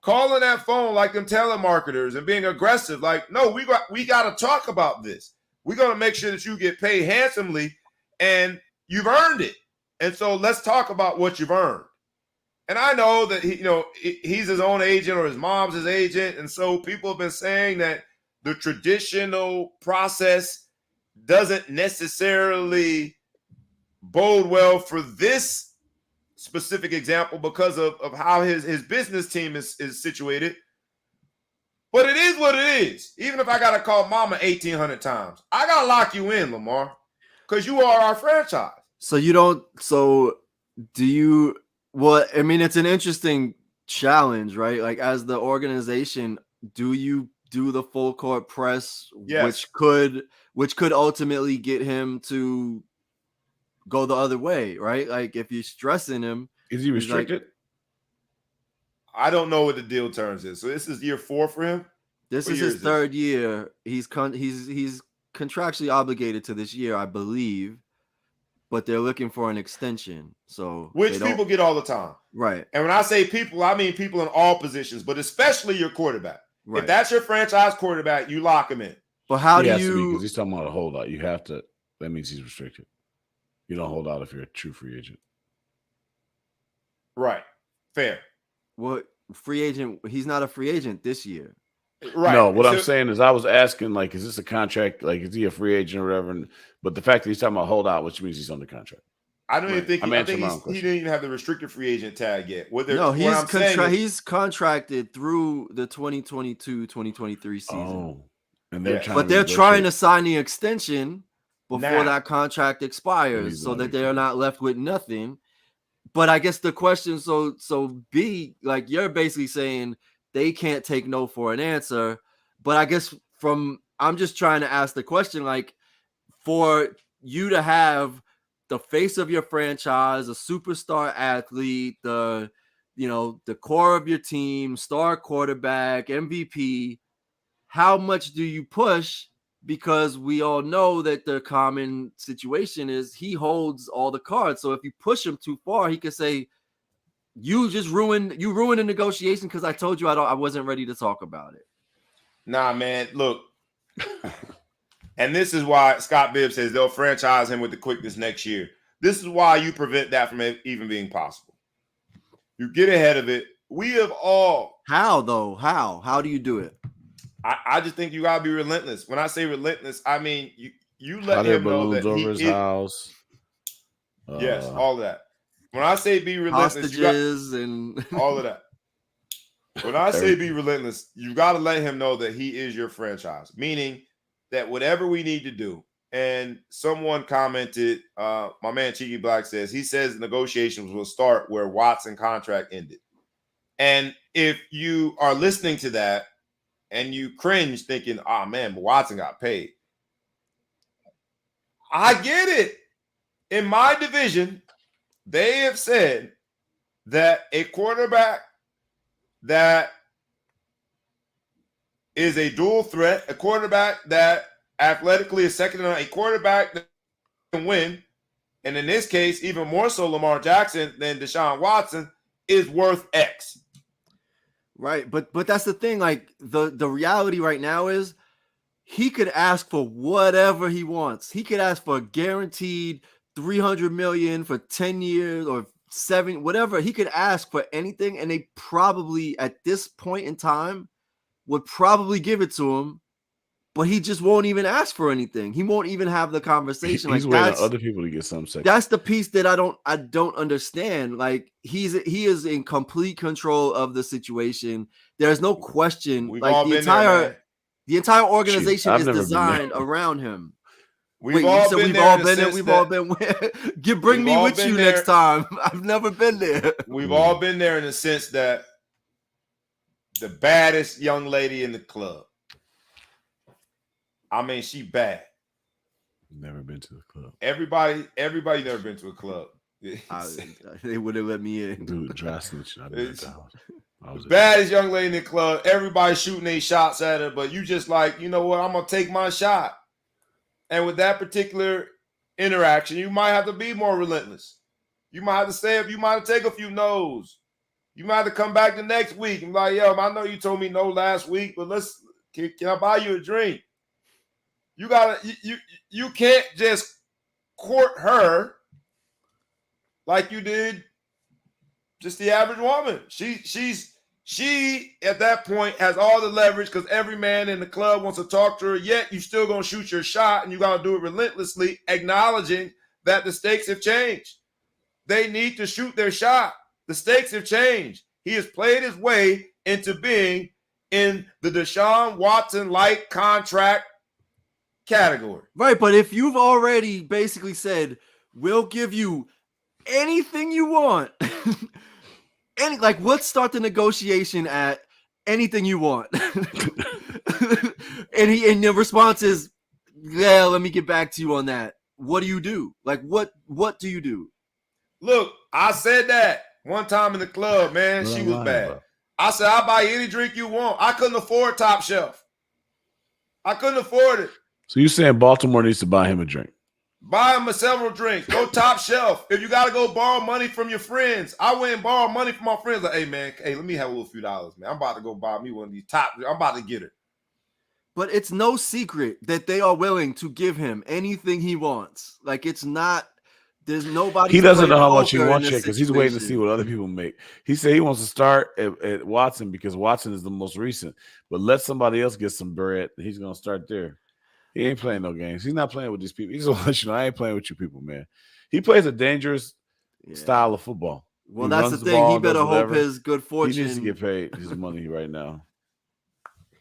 calling that phone like them telemarketers and being aggressive. Like, no, we got to talk about this. We're going to make sure that you get paid handsomely, and you've earned it. And so let's talk about what you've earned. And I know that he's his own agent or his mom's his agent, and so people have been saying that the traditional process doesn't necessarily bode well for this specific example because of how his business team is situated. But it is what it is. Even if I got to call mama 1,800 times, I got to lock you in, Lamar, because you are our franchise. Well, I mean, it's an interesting challenge, right? Like, as the organization, do you do the full court press, yes, which could ultimately get him to go the other way, right? Like, if you're stressing him, is he restricted? I don't know what the deal terms is. So this is year 4 for him. This is his third year. He's contractually obligated to this year, I believe. But they're looking for an extension. So which people get all the time. Right. And when I say people, I mean people in all positions, but especially your quarterback. Right. If that's your franchise quarterback, you lock him in. But how do you? Because he's talking about a holdout. You have to. That means he's restricted. You don't hold out if you're a true free agent. Right. Fair. What free agent? He's not a free agent this year. Right. No, what I'm saying is I was asking, like, is this a contract? Like, is he a free agent or whatever? But the fact that he's talking about holdout, which means he's under contract. I don't even think he didn't even have the restricted free agent tag yet. He's contracted through the 2022-2023 season. Oh, and they're trying to sign the extension before that contract expires, so that they are not left with nothing. But I guess the question, so B, like, you're basically saying they can't take no for an answer. But I guess I'm just trying to ask the question, like, for you to have the face of your franchise, a superstar athlete, the core of your team, star quarterback, MVP, how much do you push? Because we all know that the common situation is he holds all the cards. So if you push him too far, he could say, you ruined the negotiation because I told you I wasn't ready to talk about it. Nah, man, look. And this is why Scott Bibb says they'll franchise him with the quickness next year. This is why you prevent that from even being possible. You get ahead of it. We have all. How, though? How do you do it? I just think you gotta be relentless. When I say relentless, I mean you let him know that over his house. Yes, all of that. When I say be relentless, hostages and all of that. When I say be relentless, you got to let him know that he is your franchise. Meaning that whatever we need to do. And someone commented, my man Cheeky Black says negotiations will start where Watson contract ended. And if you are listening to that and you cringe thinking, oh man, Watson got paid. I get it. In my division, they have said that a quarterback that is a dual threat, a quarterback that athletically is second to none, a quarterback that can win, and in this case, even more so Lamar Jackson than Deshaun Watson, is worth X. Right, but that's the thing. Like, the reality right now is he could ask for whatever he wants. He could ask for a guaranteed $300 million for 10 years or 7, whatever. He could ask for anything, and they probably at this point in time would probably give it to him. But he just won't even ask for anything. He won't even have the conversation. He's waiting on other people to get some second. That's the piece that I don't understand. Like, he is in complete control of the situation. There's no question. We've like all the been there, entire organization is designed around him. We've all been there. Bring me with you next time. I've never been there. We've all been there in the sense that the baddest young lady in the club. I mean, she bad. Never been to the club. Everybody never been to a club. They would have let me in. Dude, dry snitch. The baddest young lady in the club. Everybody shooting their shots at her, but you just like, you know what? I'm gonna take my shot. And with that particular interaction, you might have to be more relentless. You might have to say if you might have to take a few no's. You might have to come back the next week and be like, yo, I know you told me no last week, but can I buy you a drink? You can't just court her like you did just the average woman. She at that point has all the leverage because every man in the club wants to talk to her. Yet you still gonna shoot your shot, and you gotta do it relentlessly, acknowledging that the stakes have changed. They need to shoot their shot. The stakes have changed. He has played his way into being in the Deshaun Watson-like contract category. Right, but if you've already basically said, we'll give you anything you want, let's start the negotiation at anything you want. and the response is, yeah, let me get back to you on that. What do you do? Like, what do you do? Look, I said that one time in the club, man. She was bad. Bro. I said, I'll buy any drink you want. I couldn't afford Top Shelf. I couldn't afford it. So you're saying Baltimore needs to buy him a drink? Buy him several drinks. Go Top Shelf. If you got to go borrow money from your friends, I went and borrowed money from my friends. Like, hey, man, let me have a little few dollars, man. I'm about to go buy me one of these top. I'm about to get it. But it's no secret that they are willing to give him anything he wants. Like, it's not. There's nobody. He doesn't know how much he wants yet because he's waiting to see what other people make. He said he wants to start at Watson because Watson is the most recent. But let somebody else get some bread. He's going to start there. He ain't playing no games. He's not playing with these people. He's going to let you know, I ain't playing with you people, man. He plays a danger's style of football. Well, that's the thing. He better hope his good fortune. He needs to get paid his money right now.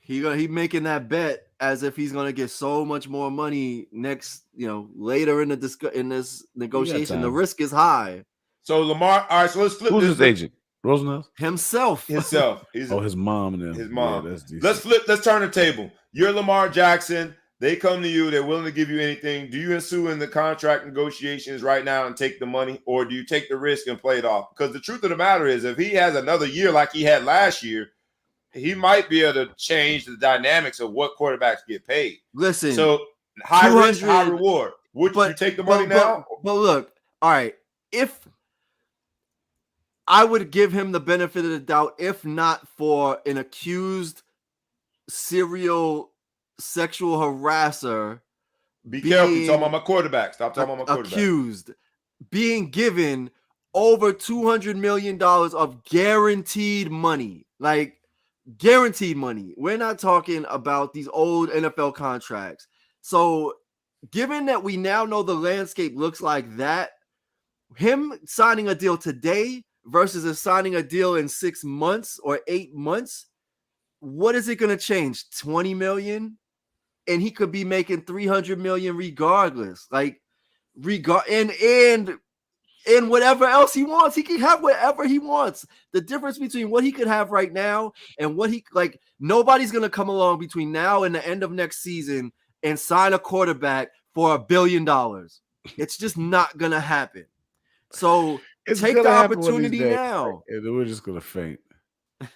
He making that bet as if he's gonna get so much more money next, later in this negotiation. The risk is high. So Lamar, all right. So let's flip. Who's his agent? Rosenhaus? Himself. His mom and his mom. Yeah, that's decent. Let's turn the table. You're Lamar Jackson. They come to you. They're willing to give you anything. Do you ensue in the contract negotiations right now and take the money, or do you take the risk and play it off? Because the truth of the matter is, if he has another year like he had last year, he might be able to change the dynamics of what quarterbacks get paid. Listen, so high risk, high reward. Would you take the money now? But look, all right. If I would give him the benefit of the doubt, if not for an accused serial sexual harasser. Be careful. You're talking about my quarterback. Stop talking about my quarterback. Accused being given over $200 million of guaranteed money. Like, guaranteed money. We're not talking about these old NFL contracts. So, given that we now know the landscape looks like that, him signing a deal today versus signing a deal in 6 months or 8 months, what is it going to change? 20 million? And he could be making 300 million regardless. Like, and whatever else he wants, he can have whatever he wants. The difference between what he could have right now and what nobody's going to come along between now and the end of next season and sign a quarterback for $1 billion. It's just not going to happen. So take the opportunity now. We're just going to faint. $1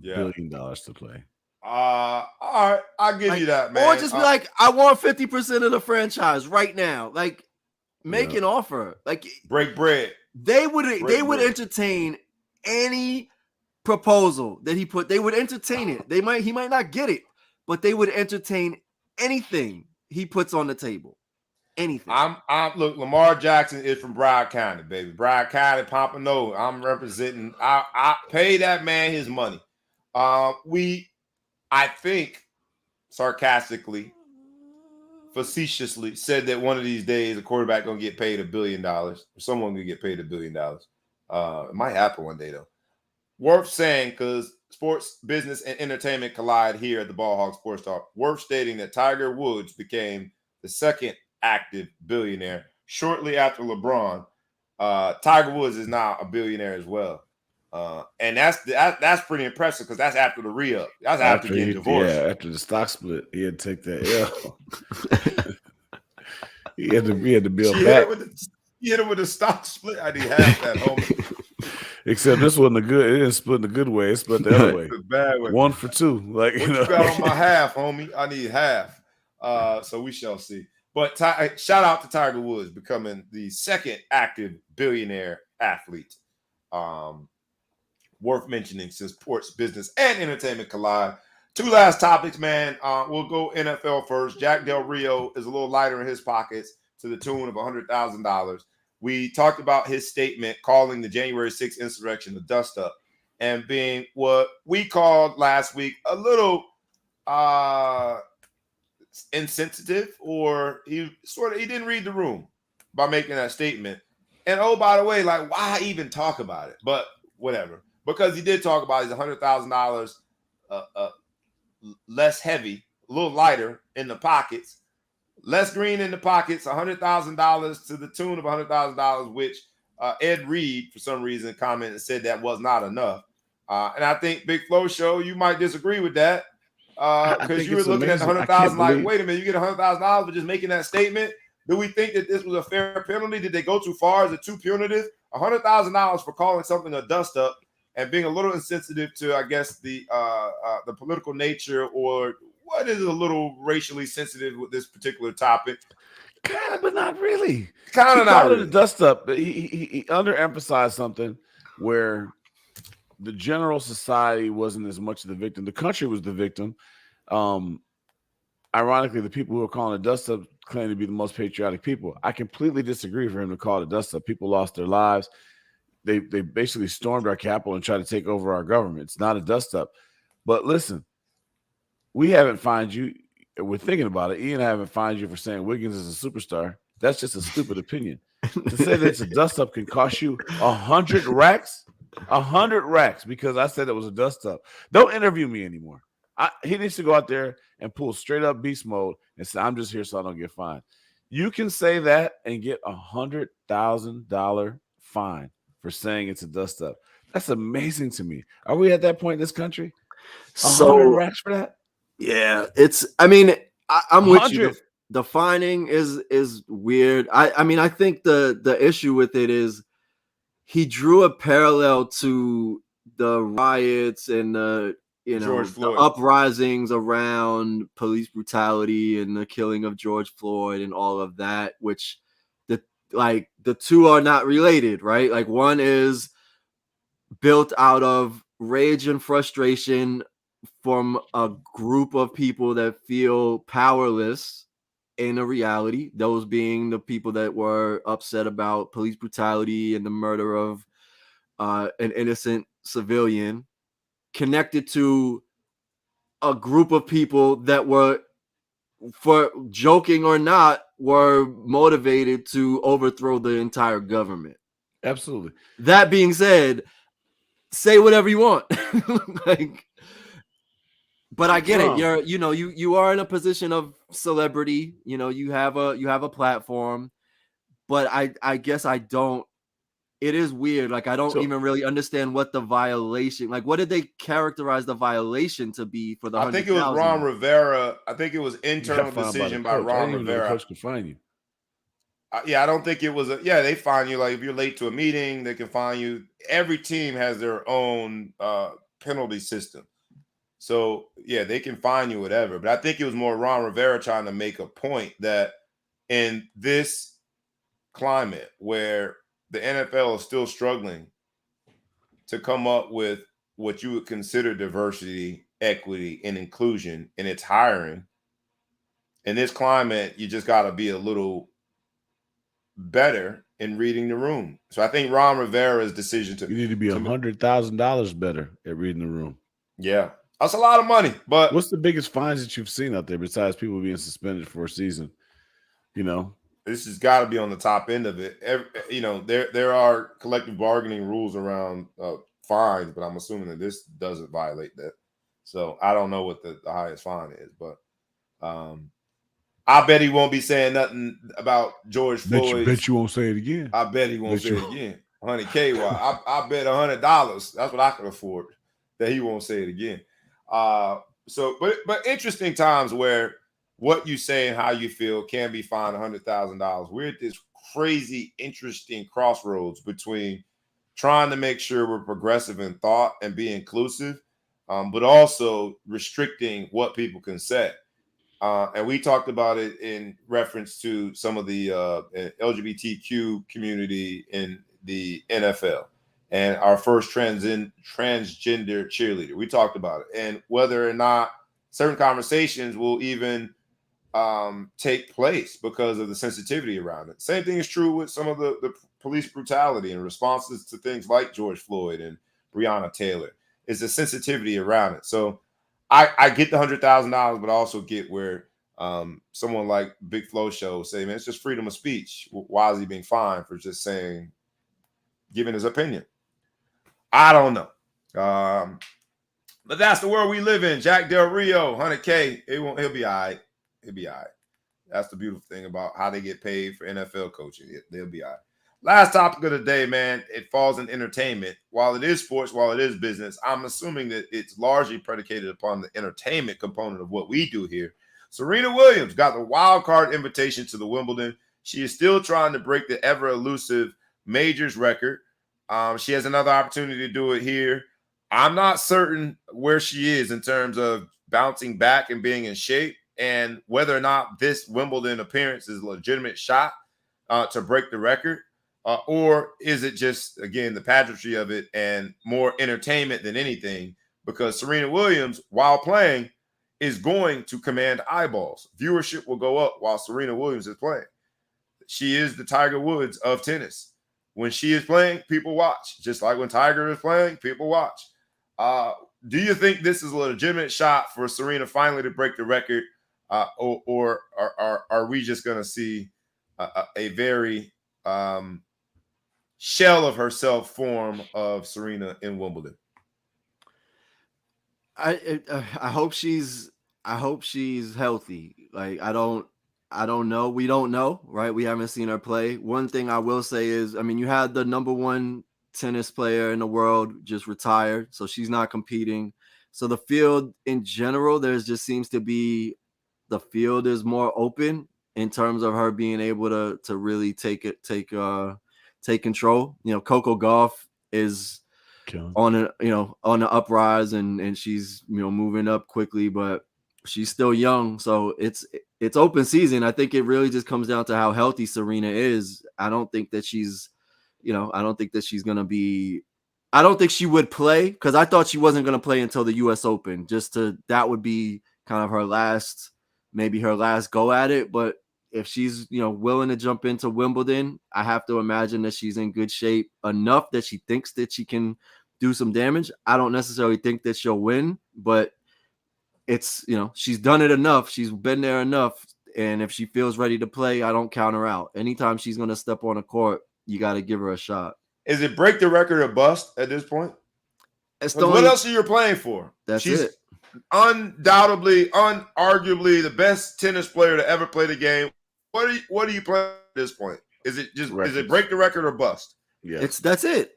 billion to play. All right. I'll give you that, man. Or just be like, I want 50% of the franchise right now. Like, make an offer. Like, break bread. They would entertain any proposal that he put. They would entertain it. He might not get it, but they would entertain anything he puts on the table. Anything. Look, Lamar Jackson is from Broward County, baby. Broward County, Pompano. I'm representing. I pay that man his money. I think sarcastically, facetiously said that one of these days a quarterback gonna get paid $1 billion, or someone gonna get paid $1 billion. It might happen one day though. Worth saying, because sports, business, and entertainment collide here at the Ball Hog Sports Talk. Worth stating that Tiger Woods became the second active billionaire shortly after LeBron. Tiger Woods is now a billionaire as well. And that's pretty impressive because that's after the re-up. That's after getting divorced. Yeah, after the stock split, he had to take that L. he had to build back. He hit him with a stock split. I didn't have that, homie. Except this wasn't a good. It didn't split in the good way. It split the other way. The bad way. 1 for 2. Like, what you got on my half, homie? I need half. So we shall see. But shout out to Tiger Woods becoming the second active billionaire athlete. Worth mentioning since sports, business, and entertainment collide. 2 last topics, man. We'll go NFL first. Jack Del Rio is a little lighter in his pockets to the tune of $100,000. we talked about his statement calling the January 6th insurrection the dust up and being what we called last week a little insensitive, or he didn't read the room by making that statement. And oh, by the way, like, why even talk about it? But whatever, because he did talk about his $100,000 less heavy, a little lighter in the pockets, less green in the pockets, $100,000 to the tune of $100,000, which Ed Reed, for some reason, commented and said that was not enough. And I think Big Flo Show, you might disagree with that. Because you were looking at the $100,000 like, wait a minute, you get $100,000 for just making that statement. Do we think that this was a fair penalty? Did they go too far? Is it too punitive? $100,000 for calling something a dust up and being a little insensitive to, I guess, the political nature, or what is a little racially sensitive with this particular topic? Kind of, but not really. Kind of not really. A dust up. He underemphasized something where the general society wasn't as much the victim. The country was the victim. Ironically, the people who are calling it dust up claim to be the most patriotic people. I completely disagree for him to call it dust up. People lost their lives. They basically stormed our capital and tried to take over our government. It's not a dust up. But listen, we haven't fined you. We're thinking about it. Ian haven't fined you for saying Wiggins is a superstar. That's just a stupid opinion. To say that it's a dust up can cost you 100 racks. 100 racks because I said it was a dust up. Don't interview me anymore. He needs to go out there and pull straight up beast mode and say, I'm just here so I don't get fined. You can say that and get $100,000 fine for saying it's a dust up. That's amazing to me. Are we at that point in this country? 100 racks for that? Yeah, I'm with you. The fining is weird. I think the issue with it is he drew a parallel to the riots and the uprisings around police brutality and the killing of George Floyd and all of that, which the two are not related, right? Like, one is built out of rage and frustration from a group of people that feel powerless in a reality, those being the people that were upset about police brutality and the murder of an innocent civilian, connected to a group of people that were, for joking or not, were motivated to overthrow the entire government. Absolutely. That being said, say whatever you want. But I get it. You are in a position of celebrity. You have a platform. But I guess I don't. It is weird. Like, I don't even really understand what the violation. Like, what did they characterize the violation to be for the? I think it was Ron Rivera. I think it was internal decision by Ron Rivera. The coach could fine you. I don't think it was they fine you. Like, if you're late to a meeting, they can fine you. Every team has their own penalty system. So, they can fine you, whatever. But I think it was more Ron Rivera trying to make a point that in this climate where the NFL is still struggling to come up with what you would consider diversity, equity, and inclusion in its hiring, in this climate, you just got to be a little better in reading the room. So I think Ron Rivera's decision you need to be $100,000 better at reading the room. Yeah. That's a lot of money, but what's the biggest fines that you've seen out there besides people being suspended for a season? This has got to be on the top end of it. There are collective bargaining rules around fines, but I'm assuming that this doesn't violate that. So I don't know what the highest fine is, but I bet he won't be saying nothing about George Floyd. Bet you won't say it again. I bet he won't say it again. $100K. I bet $100. That's what I can afford. That he won't say it again. But interesting times where what you say and how you feel can be fined $100,000. We're at this crazy, interesting crossroads between trying to make sure we're progressive in thought and be inclusive, but also restricting what people can say. And we talked about it in reference to some of the LGBTQ community in the NFL. And our first transgender cheerleader. We talked about it. And whether or not certain conversations will even take place because of the sensitivity around it. Same thing is true with some of the police brutality and responses to things like George Floyd and Breonna Taylor. Is the sensitivity around it. So I get the $100,000, but I also get where someone like Big Flo Show say, man, it's just freedom of speech. Why is he being fined for just saying, giving his opinion? I don't know. But that's the world we live in. Jack Del Rio, 100K. He'll be all right. He'll be all right. That's the beautiful thing about how they get paid for NFL coaching. They'll be all right. Last topic of the day, man. It falls in entertainment. While it is sports, while it is business, I'm assuming that it's largely predicated upon the entertainment component of what we do here. Serena Williams got the wild card invitation to the Wimbledon. She is still trying to break the ever elusive majors record. She has another opportunity to do it here. I'm not certain where she is in terms of bouncing back and being in shape, and whether or not this Wimbledon appearance is a legitimate shot to break the record. Or is it just, again, the pageantry of it and more entertainment than anything? Because Serena Williams, while playing, is going to command eyeballs. Viewership will go up while Serena Williams is playing. She is the Tiger Woods of tennis. When she is playing, people watch. Just like when Tiger is playing, people watch. Do you think this is a legitimate shot for Serena finally to break the record? Or are we just going to see a very shell of herself form of Serena in Wimbledon? I hope she's healthy. Like I don't know. We don't know, right? We haven't seen her play. One thing I will say is, I mean, you had the number one tennis player in the world just retired, so she's not competing. So the field in general, there's just seems to be the field is more open in terms of her being able to really take control. You know, Coco Gauff is on the uprise and she's, you know, moving up quickly, but she's still young. So it's open season. I think it really just comes down to how healthy Serena is. I don't think that she's going to be, I don't think she would play, because I thought she wasn't going to play until the US Open. That would be kind of her last go at it. But if she's, you know, willing to jump into Wimbledon, I have to imagine that she's in good shape enough that she thinks that she can do some damage. I don't necessarily think that she'll win, but it's, you know, she's done it enough. She's been there enough. And if she feels ready to play, I don't count her out. Anytime she's going to step on a court, you got to give her a shot. Is it break the record or bust at this point? What else are you playing for? She's it. Undoubtedly, unarguably the best tennis player to ever play the game. What are you playing at this point? Is it break the record or bust? Yeah, that's it.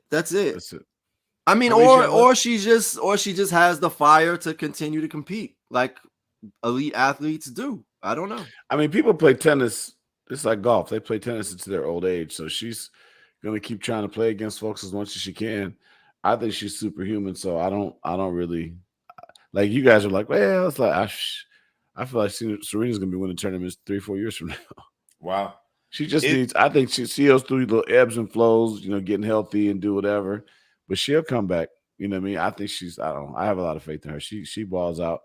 I mean, or she just has the fire to continue to compete like elite athletes do. I don't know. I mean, people play tennis. It's like golf. They play tennis into their old age. So she's going to keep trying to play against folks as much as she can. I think she's superhuman. So I don't really, like, you guys are like, well, it's like, I feel like Serena's going to be winning tournaments 3-4 years from now. Wow. She just needs, I think she goes through little ebbs and flows, you know, getting healthy and do whatever, but she'll come back. You know what I mean? I think I have a lot of faith in her. She balls out.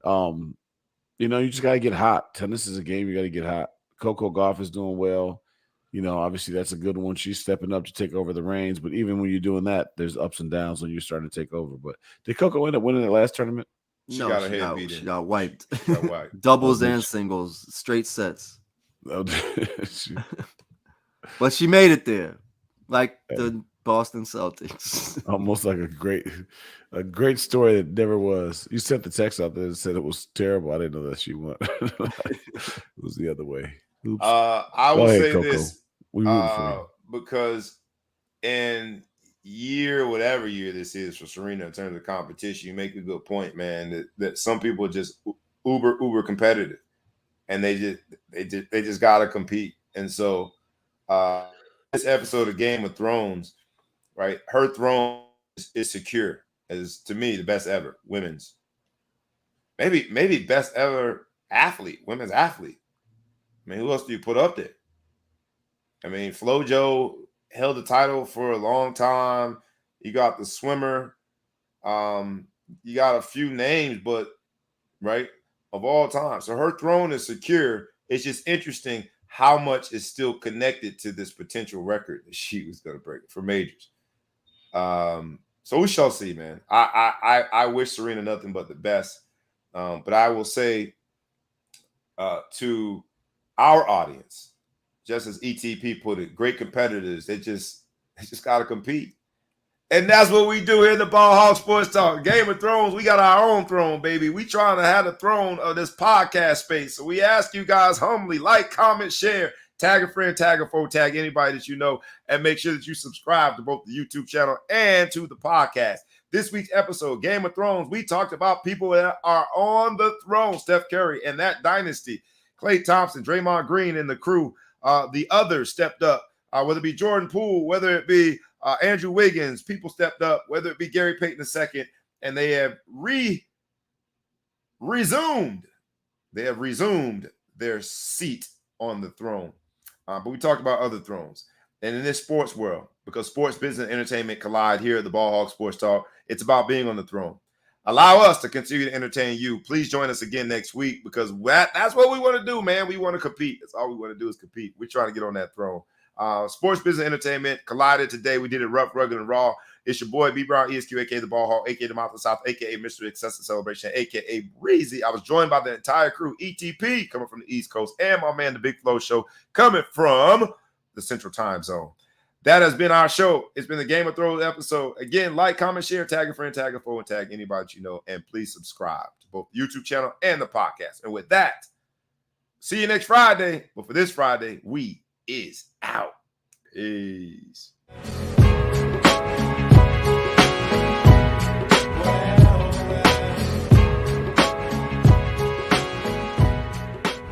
You know, you just got to get hot. Tennis is a game. You got to get hot. Coco Gauff is doing well. You know, obviously that's a good one. She's stepping up to take over the reins. But even when you're doing that, there's ups and downs when you're starting to take over. But did Coco end up winning the last tournament? She got wiped. Doubles and singles, straight sets. But she made it there, like the Boston Celtics. Almost like a great story that never was. You sent the text out there and said it was terrible. I didn't know that she won. It was the other way. Oops. I will say Coco. This because in whatever year this is for Serena in terms of competition, you make a good point, man, that some people are just uber competitive and they just gotta compete. And so this episode of Game of Thrones, right? Her throne is secure, as to me the best ever women's, maybe best ever women's athlete. I mean, who else do you put up there? I mean, FloJo held the title for a long time. You got the swimmer. You got a few names, but right, of all time. So her throne is secure. It's just interesting how much is still connected to this potential record that she was going to break for majors. So we shall see, man. I wish Serena nothing but the best. But I will say to our audience, just as ETP put it, great competitors, they just got to compete. And that's what we do here in the Ball Hog Sports Talk. Game of Thrones, we got our own throne, baby. We trying to have the throne of this podcast space. So we ask you guys humbly, like, comment, share, tag a friend, tag a foe, tag anybody that you know, and make sure that you subscribe to both the YouTube channel and to the podcast. This week's episode, Game of Thrones, we talked about people that are on the throne. Steph Curry and that dynasty. Klay Thompson, Draymond Green, and the crew. The others stepped up, whether it be Jordan Poole, whether it be Andrew Wiggins, people stepped up, whether it be Gary Payton II, and they have resumed their seat on the throne. But we talked about other thrones. And in this sports world, because sports, business, and entertainment collide here at the Ball Hog Sports Talk, it's about being on the throne. Allow us to continue to entertain you. Please join us again next week, because that's what we want to do, man. We want to compete. That's all we want to do is compete. We're trying to get on that throne. Sports, business, entertainment collided today. We did it rough, rugged, and raw. It's your boy B Brown, ESQ, aka the Ball Hog, aka the Mouth of the South, aka Mr. Excessive Celebration, aka Breezy. I was joined by the entire crew, ETP coming from the East Coast, and my man, the Big Flow Show, coming from the Central Time Zone. That has been our show. It's been the Game of Thrones episode. Again, like, comment, share, tag a friend, tag a foe, and tag anybody that you know. And please subscribe to both the YouTube channel and the podcast. And with that, see you next Friday. But for this Friday, we is out. Peace.